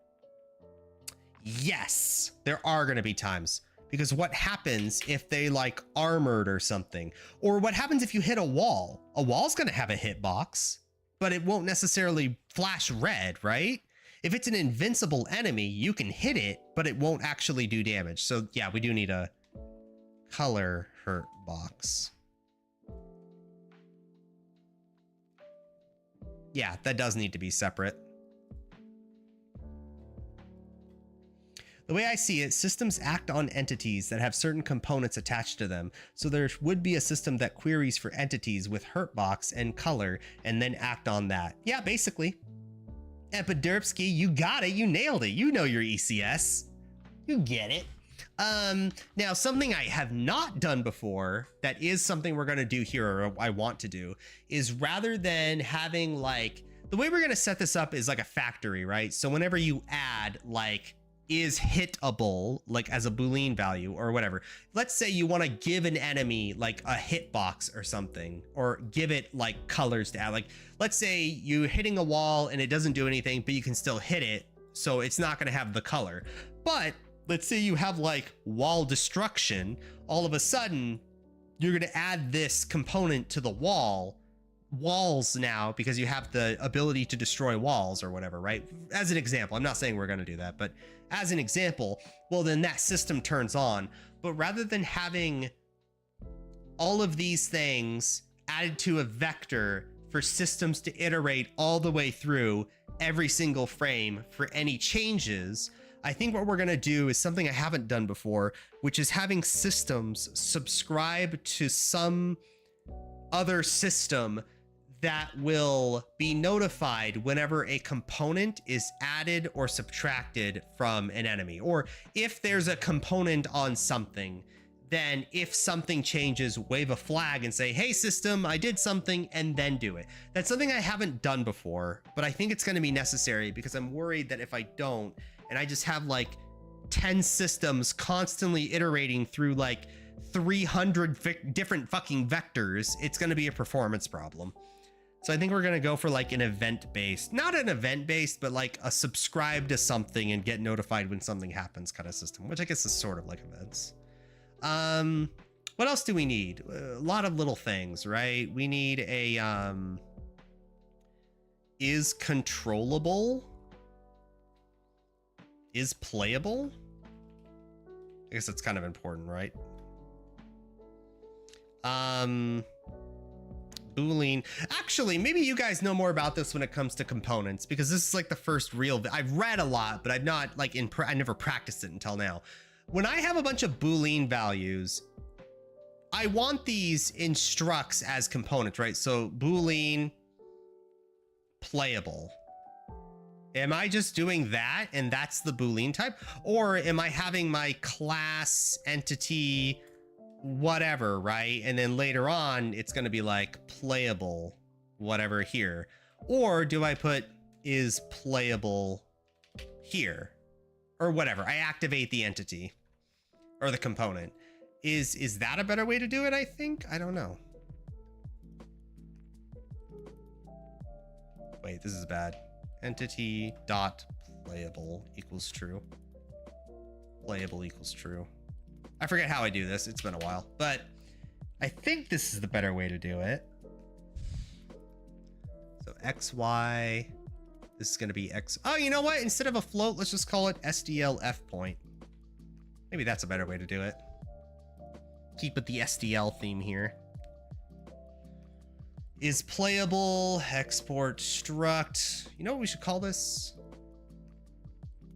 Speaker 1: Yes, there are going to be times. Because what happens if they like armored or something? Or what happens if you hit a wall? A wall's gonna have a hitbox, but it won't necessarily flash red, right? If it's an invincible enemy, you can hit it, but it won't actually do damage. So yeah, we do need a color hurt box. Yeah, that does need to be separate. The way I see it, systems act on entities that have certain components attached to them. So there would be a system that queries for entities with hurtbox and color and then act on that. Yeah, basically. Epiderpsky, you got it. You nailed it. You know your ECS. You get it. Now, something I have not done before that is something we're going to do here, or I want to do, is rather than having like, the way we're going to set this up is like a factory, right? So whenever you add like, is hitable, like as a Boolean value or whatever. Let's say you want to give an enemy like a hitbox or something, or give it like colors to add. Like, let's say you're hitting a wall and it doesn't do anything, but you can still hit it. So it's not going to have the color. But let's say you have like wall destruction. All of a sudden, you're going to add this component to the walls now, because you have the ability to destroy walls or whatever, right? As an example, I'm not saying we're going to do that, but as an example, well, then that system turns on. But rather than having all of these things added to a vector for systems to iterate all the way through every single frame for any changes, I think what we're going to do is something I haven't done before, which is having systems subscribe to some other system that will be notified whenever a component is added or subtracted from an enemy. Or if there's a component on something, then if something changes, wave a flag and say, hey system, I did something, and then do it. That's something I haven't done before, but I think it's going to be necessary, because I'm worried that if I don't, and I just have like 10 systems constantly iterating through like 300 different fucking vectors, it's going to be a performance problem. So I think we're going to go for like an event-based, not an event-based, but like a subscribe to something and get notified when something happens kind of system, which I guess is sort of like events. What else do we need? A lot of little things, right? We need a, is controllable? Is playable? I guess that's kind of important, right? Boolean. Actually, maybe you guys know more about this when it comes to components, because this is like the first real, I've read a lot, but I've not like I never practiced it until now. When I have a bunch of Boolean values, I want these in structs as components, right? So Boolean playable. Am I just doing that and that's the Boolean type? Or am I having my class entity whatever, right? And then later on, it's going to be like playable, whatever here. Or do I put is playable here or whatever? I activate the entity or the component. Is that a better way to do it? I think, I don't know. Wait, this is bad. Entity dot playable equals true. Playable equals true. I forget how I do this. It's been a while, but I think this is the better way to do it. So XY, this is going to be X. Oh, you know what? Instead of a float, let's just call it SDL F point. Maybe that's a better way to do it. Keep with the SDL theme here. Is playable, export struct. You know what we should call this?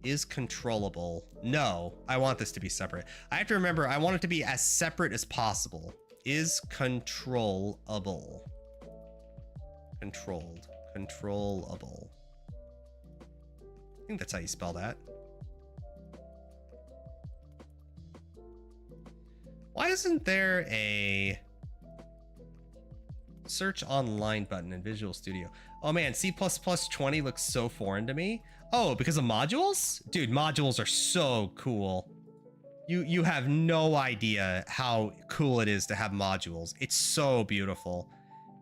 Speaker 1: Is controllable. No, I want this to be separate. I have to remember, I want it to be as separate as possible. Is controllable. Controlled. Controllable. I think that's how you spell that. Why isn't there a search online button in Visual Studio? Oh man, C++ 20 looks so foreign to me. Oh, because of modules? Dude, modules are so cool. You have no idea how cool it is to have modules. It's so beautiful.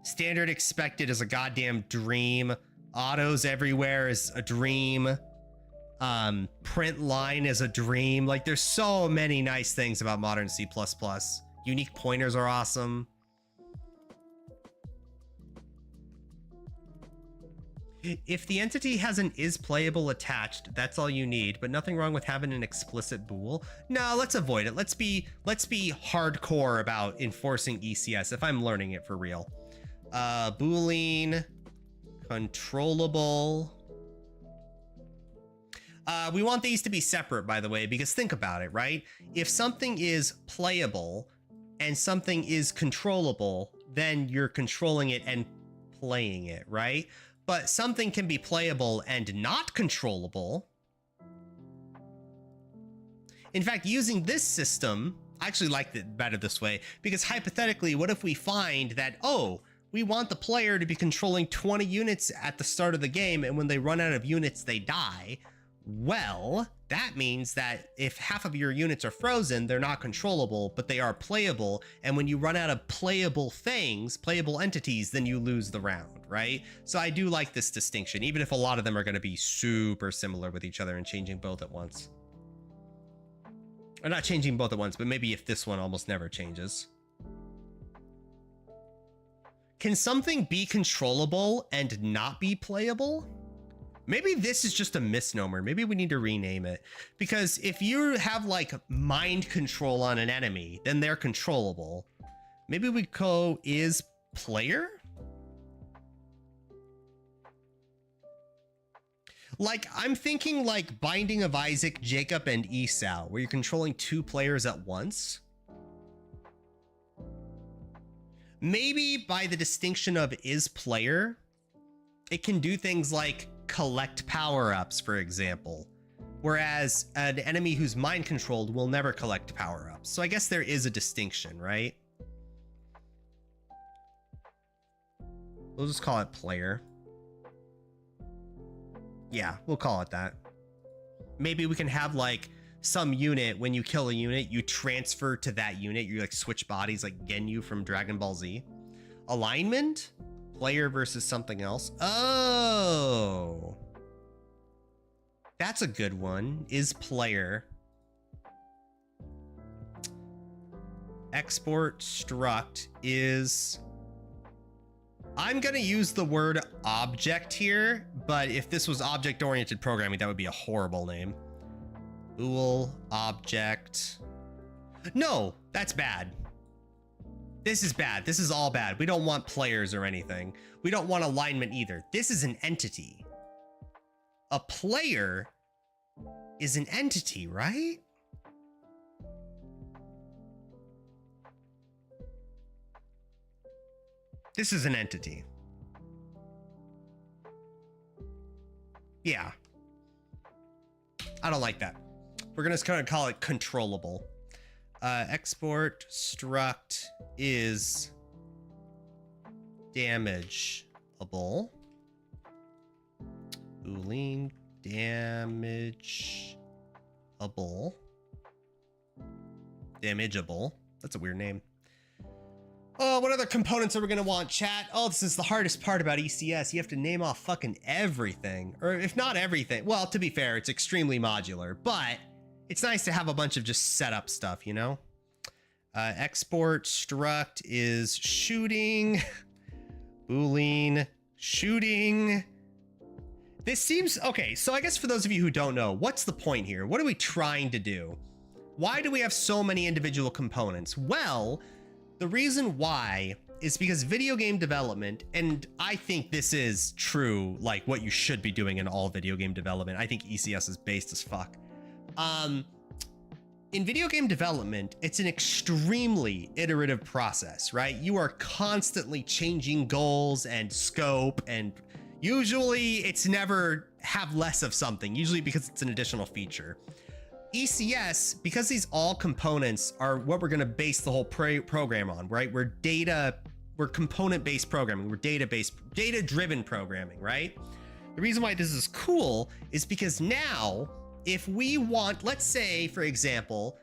Speaker 1: Standard expected is a goddamn dream. Autos everywhere is a dream. Print line is a dream. Like, there's so many nice things about modern C++. Unique pointers are awesome. If the entity has an is playable attached, that's all you need, but nothing wrong with having an explicit bool. No, let's avoid it. Let's be hardcore about enforcing ECS if I'm learning it for real. Boolean, controllable. We want these to be separate, by the way, because think about it, right? If something is playable and something is controllable, then you're controlling it and playing it, right? But something can be playable and not controllable. In fact, using this system, I actually like it better this way, because hypothetically, what if we find that, oh, we want the player to be controlling 20 units at the start of the game, and when they run out of units, they die? Well, that means that if half of your units are frozen, they're not controllable, but they are playable. And when you run out of playable things, playable entities, then you lose the round, right? So I do like this distinction, even if a lot of them are going to be super similar with each other and changing both at once. Or not changing both at once, but maybe if this one almost never changes. Can something be controllable and not be playable? Maybe this is just a misnomer. Maybe we need to rename it. Because if you have like mind control on an enemy, then they're controllable. Maybe we go is player? Like, I'm thinking like Binding of Isaac, Jacob, and Esau, where you're controlling two players at once. Maybe by the distinction of is player, it can do things like collect power-ups, for example, whereas an enemy who's mind controlled will never collect power-ups. So I guess there is a distinction, right? We'll just call it player. Yeah, we'll call it that. Maybe we can have like some unit, when you kill a unit, you transfer to that unit. You like switch bodies like Genyu from Dragon Ball Z. Alignment? Player versus something else. Oh, that's a good one. Is player. Export struct is. I'm going to use the word object here, but if this was object-oriented programming, that would be a horrible name. Bool object. No, that's bad. This is bad. This is all bad. We don't want players or anything. We don't want alignment either. This is an entity. A player is an entity, right? This is an entity. Yeah. I don't like that. We're gonna kind of call it controllable. Export struct is damageable. Boolean damageable. Damageable. That's a weird name. Oh, what other components are we gonna want, chat? Oh, this is the hardest part about ECS. You have to name off fucking everything. Or if not everything, well, to be fair, it's extremely modular, but it's nice to have a bunch of just setup stuff, you know? Export struct is shooting. Boolean shooting. This seems okay. So I guess for those of you who don't know, what's the point here? What are we trying to do? Why do we have so many individual components? Well, the reason why is because video game development, and I think this is true, like what you should be doing in all video game development. I think ECS is based as fuck. In video game development, it's an extremely iterative process, right? You are constantly changing goals and scope, and usually it's never have less of something, usually because it's an additional feature. ECS, because these all components are what we're going to base the whole program on, right? We're component-based programming, we're data-driven programming, right? The reason why this is cool is because now, if we want, let's say, for example,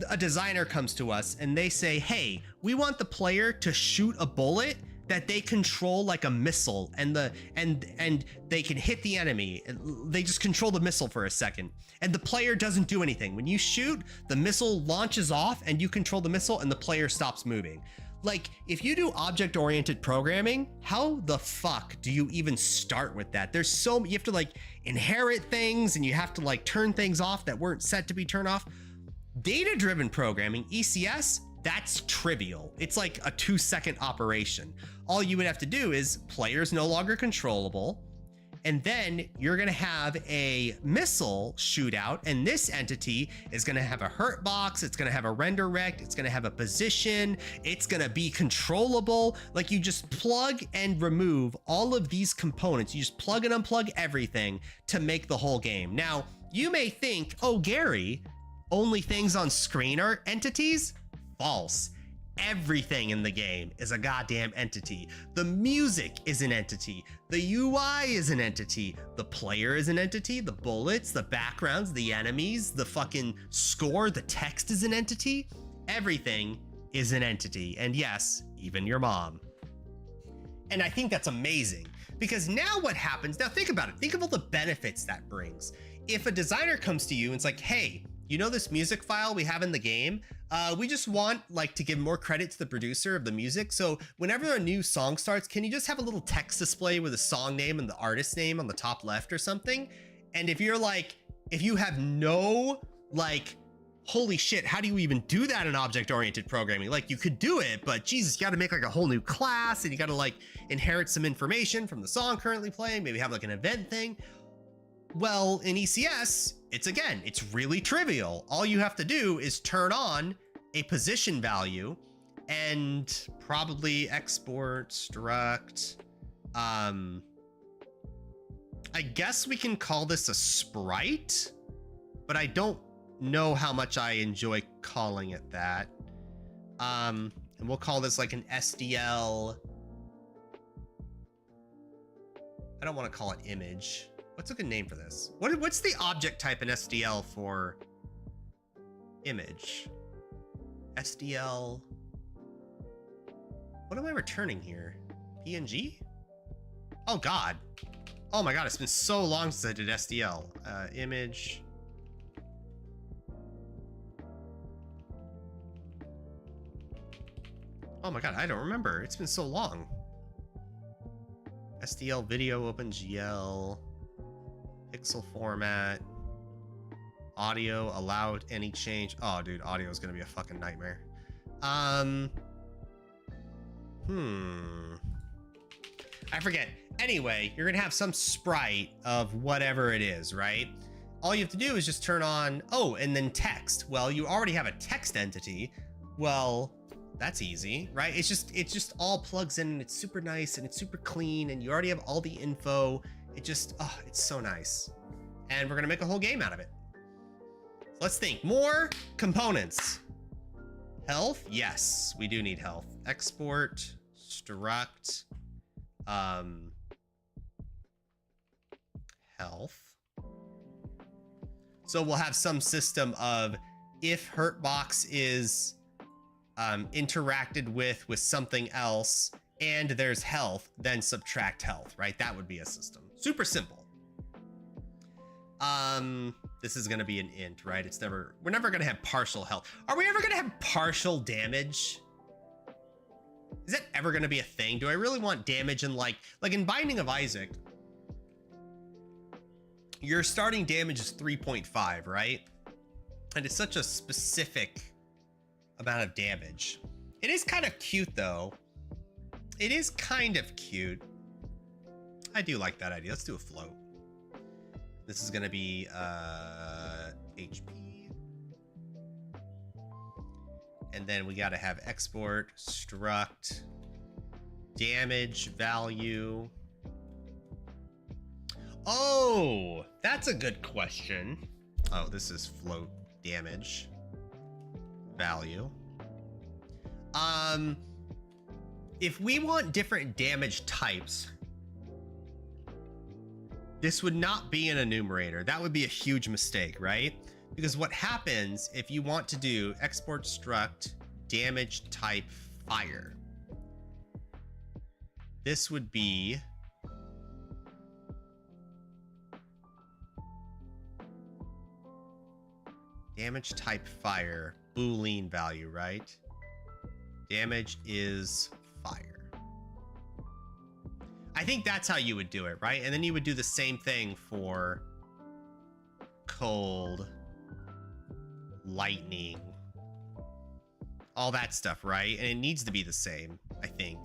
Speaker 1: a designer comes to us and they say, hey, we want the player to shoot a bullet that they control like a missile, and they can hit the enemy. They just control the missile for a second, and the player doesn't do anything. When you shoot, the missile launches off and you control the missile and the player stops moving. Like, if you do object-oriented programming, how the fuck do you even start with that? There's so, you have to like inherit things, and you have to like turn things off that weren't set to be turned off. Data-driven programming, ECS, that's trivial. It's like a 2-second operation. All you would have to do is players no longer controllable, and then you're gonna have a missile shootout, and this entity is gonna have a hurt box, it's gonna have a render rect, it's gonna have a position, it's gonna be controllable. Like, you just plug and remove all of these components. You just plug and unplug everything to make the whole game. Now, you may think, oh, Gary, only things on screen are entities? False. Everything in the game is a goddamn entity. The music is an entity. The UI is an entity. The player is an entity. The bullets, the backgrounds, the enemies, the fucking score, the text is an entity. Everything is an entity. And yes, even your mom. And I think that's amazing, because now what happens, now think about it. Think of all the benefits that brings. If a designer comes to you and it's like, hey, you know this music file we have in the game? We just want like to give more credit to the producer of the music. So whenever a new song starts, can you just have a little text display with a song name and the artist name on the top left or something? And if you're like, if you have no like, holy shit, how do you even do that in object-oriented programming? Like, you could do it, but Jesus, you got to make like a whole new class, and you got to like inherit some information from the song currently playing, maybe have like an event thing. Well, in ECS, it's really trivial. All you have to do is turn on a position value and probably export struct. I guess we can call this a sprite, but I don't know how much I enjoy calling it that. And we'll call this like an SDL. I don't want to call it image. What's a good name for this? What's the object type in SDL for image? SDL. What am I returning here? PNG? Oh God. Oh my God, it's been so long since I did SDL. Image. Oh my God, I don't remember. It's been so long. SDL video OpenGL. Pixel format, audio allowed any change. Oh, dude, audio is gonna be a fucking nightmare. I forget. Anyway, you're gonna have some sprite of whatever it is, right? All you have to do is just turn on, oh, and then text. Well, you already have a text entity. Well, that's easy, right? It just all plugs in, and it's super nice and it's super clean, and you already have all the info. It just, oh, it's so nice. And we're gonna make a whole game out of it. Let's think, more components. Health, yes, we do need health. Export, struct, health. So we'll have some system of if hurtbox is interacted with something else and there's health, then subtract health, right? That would be a system. Super simple. This is gonna be an int, right? We're never gonna have partial health. Are we ever gonna have partial damage? Is that ever gonna be a thing? Do I really want damage in like in Binding of Isaac? Your starting damage is 3.5, right? And it's such a specific amount of damage. It is kind of cute though. It is kind of cute. I do like that idea. Let's do a float. This is gonna be HP. And then we gotta have export, struct, damage value. Oh, that's a good question. Oh, this is float damage value. If we want different damage types, this would not be an enumerator. That would be a huge mistake, right? Because what happens if you want to do export struct damage type fire? This would be damage type fire, Boolean value, right? Damage is fire. I think that's how you would do it, right? And then you would do the same thing for cold, lightning, all that stuff, right? And it needs to be the same, I think.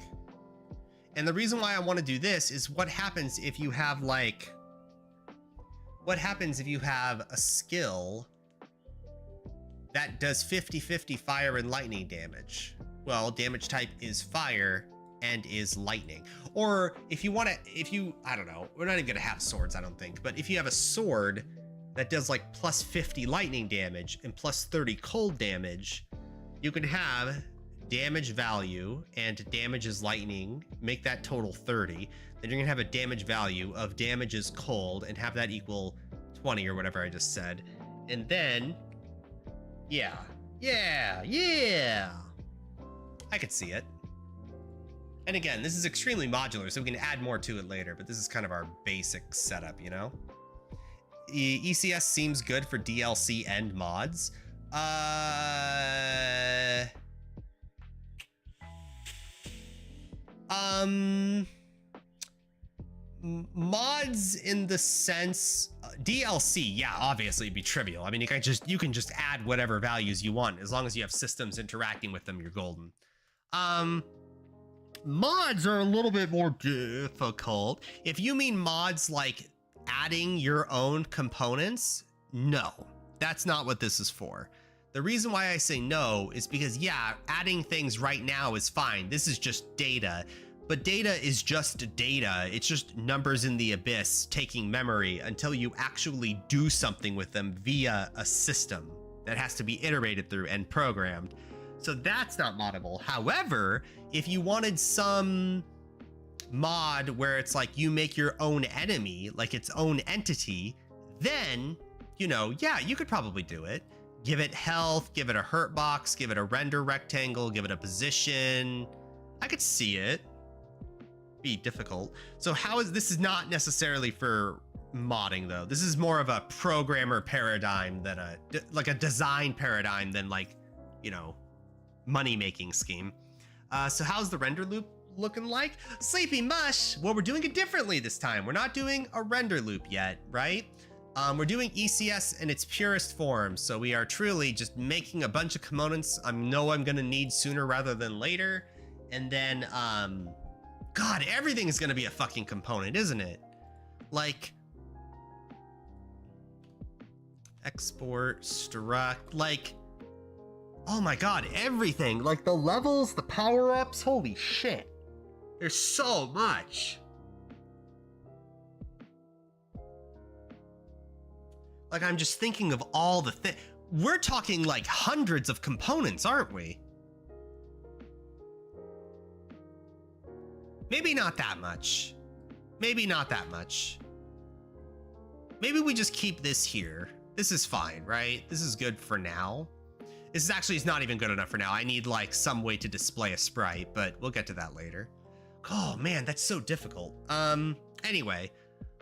Speaker 1: And the reason why I want to do this is what happens if you have a skill that does 50-50 fire and lightning damage? Well, damage type is fire and is lightning. Or if you I don't know, we're not even gonna have swords, I don't think, but if you have a sword that does like plus 50 lightning damage and plus 30 cold damage, you can have damage value and damage is lightning, make that total 30. Then you're gonna have a damage value of damage is cold and have that equal 20 or whatever I just said. And then, yeah. I could see it. And again, this is extremely modular, so we can add more to it later, but this is kind of our basic setup, you know? ECS seems good for DLC and mods. Mods in the sense, DLC, yeah, obviously it'd be trivial. I mean, you can just add whatever values you want. As long as you have systems interacting with them, you're golden. Mods are a little bit more difficult. If you mean mods like adding your own components, no, that's not what this is for. The reason why I say no is because, yeah, adding things right now is fine. This is just data, but data is just data. It's just numbers in the abyss taking memory until you actually do something with them via a system that has to be iterated through and programmed. So that's not moddable. However, if you wanted some mod where it's like you make your own enemy, like its own entity, then, you know, yeah, you could probably do it. Give it health, give it a hurt box, give it a render rectangle, give it a position. I could see it. Be difficult. So this is not necessarily for modding though. This is more of a programmer paradigm than like a design paradigm than like, you know, money-making scheme. So how's the render loop looking like? Sleepy Mush! Well, we're doing it differently this time. We're not doing a render loop yet, right? We're doing ECS in its purest form. So we are truly just making a bunch of components I know I'm gonna need sooner rather than later. And then, God, everything is gonna be a fucking component, isn't it? Like, export, struct, like, oh my God, everything. Like the levels, the power-ups, holy shit. There's so much. Like, I'm just thinking of all the things. We're talking like hundreds of components, aren't we? Maybe not that much. Maybe not that much. Maybe we just keep this here. This is fine, right? This is good for now. This is actually not even good enough for now. I need like some way to display a sprite, but we'll get to that later. Oh man, that's so difficult. Anyway,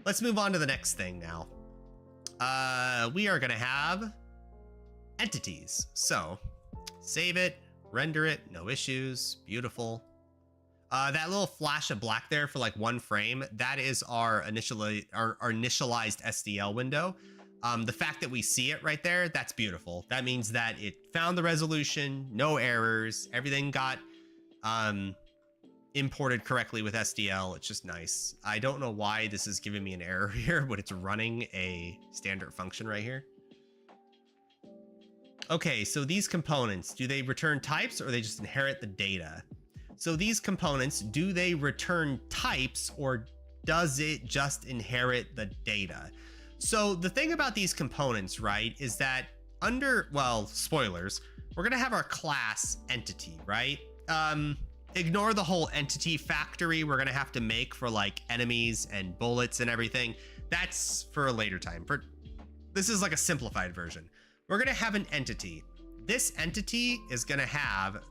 Speaker 1: let's move on to the next thing now. we are gonna have entities. So save it, render it, no issues, beautiful. That little flash of black there for like 1 frame, that is our initialized SDL window. The fact that we see it right there, that's beautiful. That means that it found the resolution, no errors, everything got imported correctly with SDL. It's just nice. I don't know why this is giving me an error here, but it's running a standard function right here. Okay, so these components, do they return types or they just inherit the data? So these components, do they return types or does it just inherit the data? So the thing about these components, right, is that well, spoilers, we're gonna have our class entity, right? Ignore the whole entity factory we're gonna have to make for like enemies and bullets and everything. That's for a later time. This is like a simplified version. We're gonna have an entity. This entity is gonna have,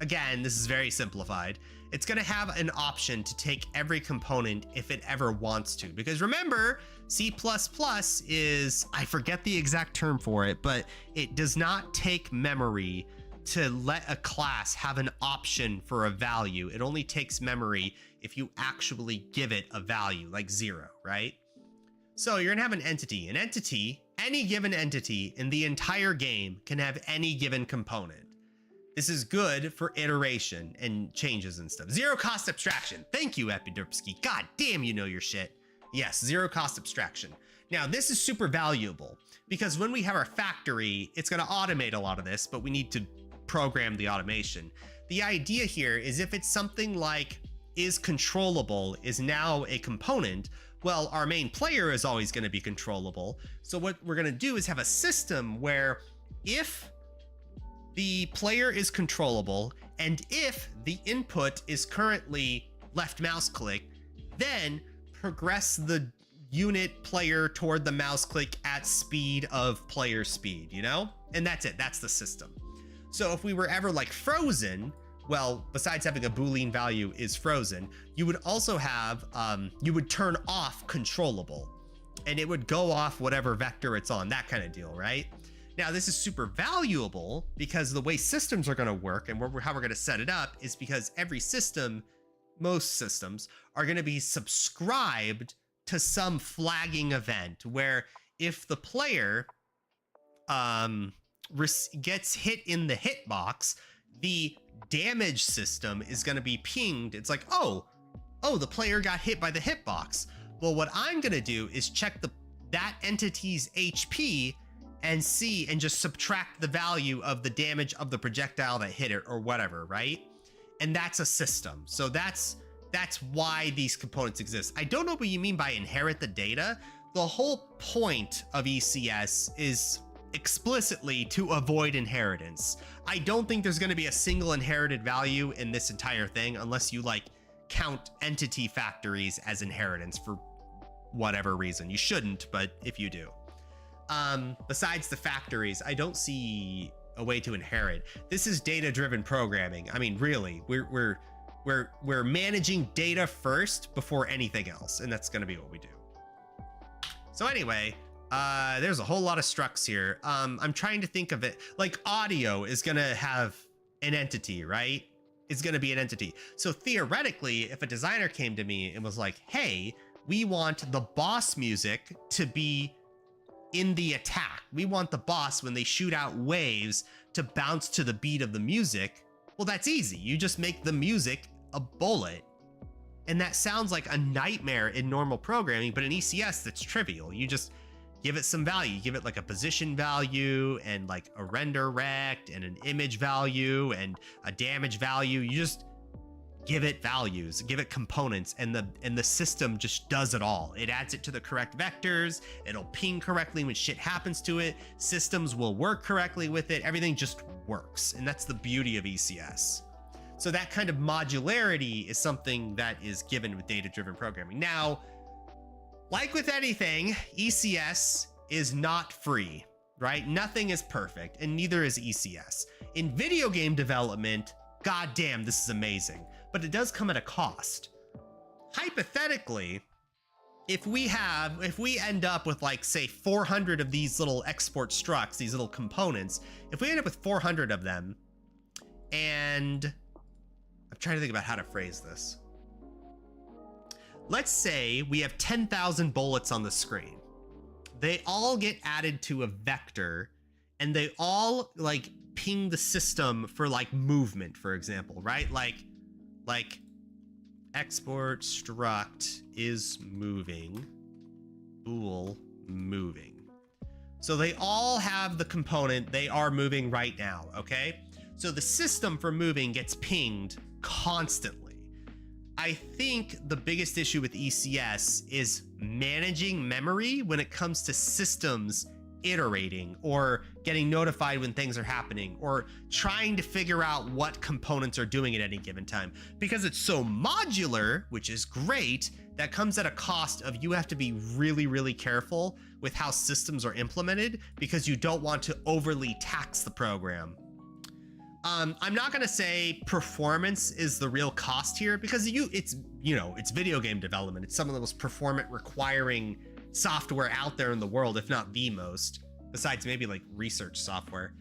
Speaker 1: again, this is very simplified. It's gonna have an option to take every component if it ever wants to. Because remember, C++ is, I forget the exact term for it, but it does not take memory to let a class have an option for a value. It only takes memory if you actually give it a value, like 0, right? So you're gonna have an entity. An entity, any given entity in the entire game can have any given component. This is good for iteration and changes and stuff. Zero cost abstraction. Thank you, Epiderpsky. God damn, you know your shit. Yes, zero cost abstraction. Now, this is super valuable because when we have our factory, it's gonna automate a lot of this, but we need to program the automation. The idea here is if it's something like is controllable is now a component, well, our main player is always gonna be controllable. So what we're gonna do is have a system where if the player is controllable, and if the input is currently left mouse click, then progress the unit player toward the mouse click at speed of player speed, you know? And that's it, that's the system. So if we were ever like frozen, well, besides having a Boolean value is frozen, you would also have, you would turn off controllable, and it would go off whatever vector it's on, that kind of deal, right? Now, this is super valuable because the way systems are going to work and how we're going to set it up is because every system, most systems, are going to be subscribed to some flagging event where if the player gets hit in the hitbox, the damage system is going to be pinged. It's like, oh, the player got hit by the hitbox. Well, what I'm going to do is check that entity's HP and see and just subtract the value of the damage of the projectile that hit it or whatever, right? And that's a system. So that's why these components exist. I don't know what you mean by inherit the data. The whole point of ECS is explicitly to avoid inheritance. I don't think there's going to be a single inherited value in this entire thing unless you like count entity factories as inheritance for whatever reason. You shouldn't, but if you do. Besides the factories, I don't see a way to inherit. This is data-driven programming. I mean, really, we're managing data first before anything else, and that's going to be what we do. So anyway, there's a whole lot of structs here. I'm trying to think of it. Like audio is going to have an entity, right? It's going to be an entity. So theoretically, if a designer came to me and was like, hey, we want the boss music to be in the attack. We want the boss, when they shoot out waves, to bounce to the beat of the music. Well, that's easy. You just make the music a bullet. And that sounds like a nightmare in normal programming, but in ECS, that's trivial. You just give it some value. You give it like a position value and like a render rect and an image value and a damage value. You just give it values, give it components, and the system just does it all. It adds it to the correct vectors. It'll ping correctly when shit happens to it. Systems will work correctly with it. Everything just works. And that's the beauty of ECS. So that kind of modularity is something that is given with data-driven programming. Now, like with anything, ECS is not free, right? Nothing is perfect, and neither is ECS. In video game development, goddamn, this is amazing. But it does come at a cost. Hypothetically, if we end up with like, say, 400 of these little export structs, these little components, if we end up with 400 of them, and I'm trying to think about how to phrase this. Let's say we have 10,000 bullets on the screen. They all get added to a vector, and they all like ping the system for like movement, for example, right? Like export struct is moving, bool moving. So they all have the component, they are moving right now, okay? So the system for moving gets pinged constantly. I think the biggest issue with ECS is managing memory when it comes to systems iterating or getting notified when things are happening or trying to figure out what components are doing at any given time. Because it's so modular, which is great, that comes at a cost of you have to be really, really careful with how systems are implemented because you don't want to overly tax the program. I'm not gonna say performance is the real cost here because it's video game development. It's some of the most performant requiring software out there in the world, if not the most, besides maybe like research software.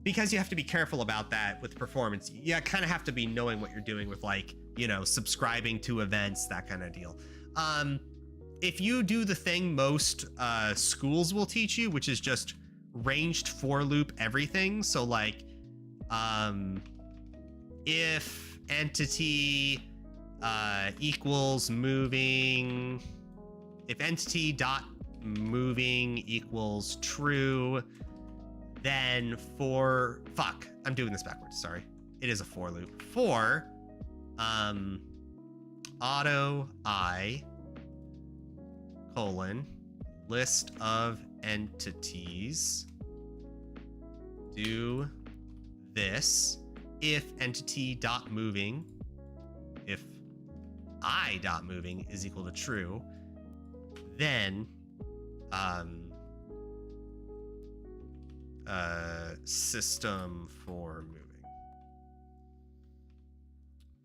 Speaker 1: Because you have to be careful about that with performance. You kind of have to be knowing what you're doing with like, subscribing to events, that kind of deal. If you do the thing most schools will teach you, which is just ranged for loop everything. So like, if entity equals moving, if entity dot moving equals true, then I'm doing this backwards, sorry. It is a for loop. For auto I colon list of entities do this if entity dot moving, if I dot moving is equal to true, then system for moving,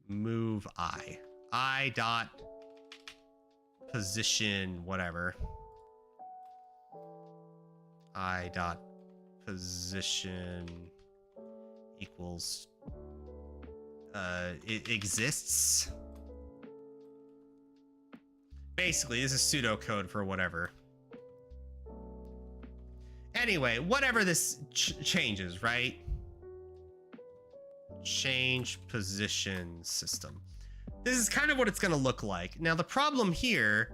Speaker 1: move I dot position whatever, I dot position equals it exists. Basically, this is pseudocode for whatever. Anyway, whatever this changes, right? Change position system. This is kind of what it's going to look like. Now, the problem here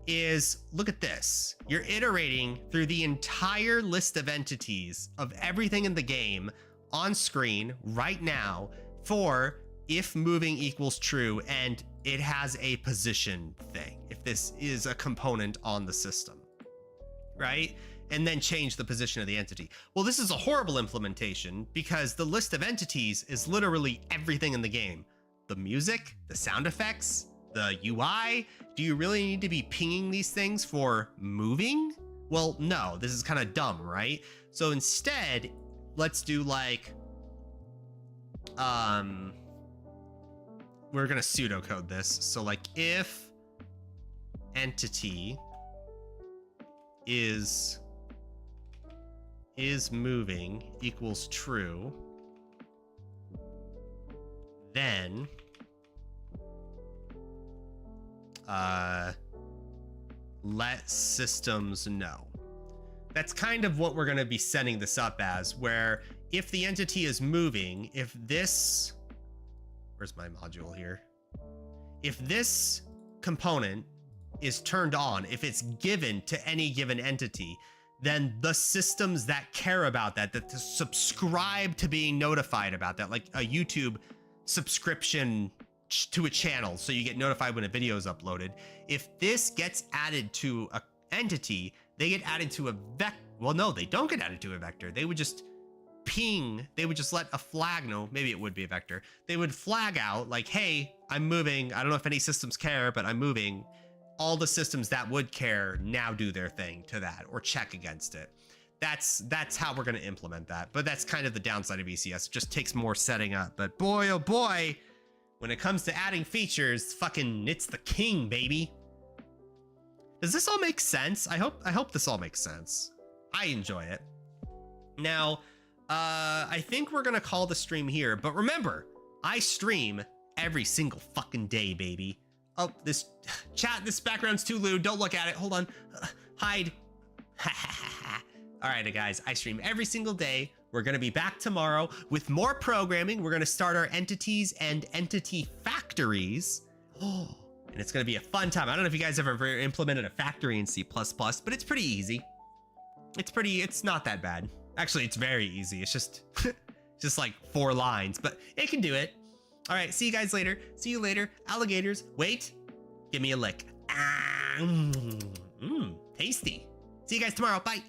Speaker 1: is, look at this. You're iterating through the entire list of entities of everything in the game on screen right now for if moving equals true and it has a position thing, if this is a component on the system, right? And then change the position of the entity. Well, this is a horrible implementation because the list of entities is literally everything in the game. The music, the sound effects, the UI. Do you really need to be pinging these things for moving? Well, no, this is kind of dumb, right? So instead, let's do like, we're gonna pseudocode this. So like if entity is moving equals true, then let systems know. That's kind of what we're going to be setting this up as, where if the entity is moving, if this, where's my module here? If this component is turned on, if it's given to any given entity, then the systems that care about that subscribe to being notified about that, like a YouTube subscription to a channel so you get notified when a video is uploaded. If this gets added to a entity, they get added to a vector. Well, no, they don't get added to a vector. They would just ping. They would just let a flag. No, maybe it would be a vector. They would flag out like, hey, I'm moving. I don't know if any systems care, but I'm moving. All the systems that would care now do their thing to that or check against it. That's how we're going to implement that. But that's kind of the downside of ECS. It just takes more setting up. But boy, oh boy, When it comes to adding features, fucking it's the king, baby. Does this all make sense? I hope this all makes sense. I enjoy it. Now, I think we're gonna call the stream here, but remember, I stream every single fucking day, baby. Oh, this chat, this background's too lewd. Don't look at it. Hold on. Hide. All right, guys, I stream every single day. We're gonna be back tomorrow with more programming. We're gonna start our entities and entity factories. Oh, and it's gonna be a fun time. I don't know if you guys ever implemented a factory in C++, but it's pretty easy. It's not that bad. Actually, it's very easy. It's just like 4 lines, but it can do it. All right, see you guys later. See you later, alligators. Wait, give me a lick. Tasty. See you guys tomorrow. Bye.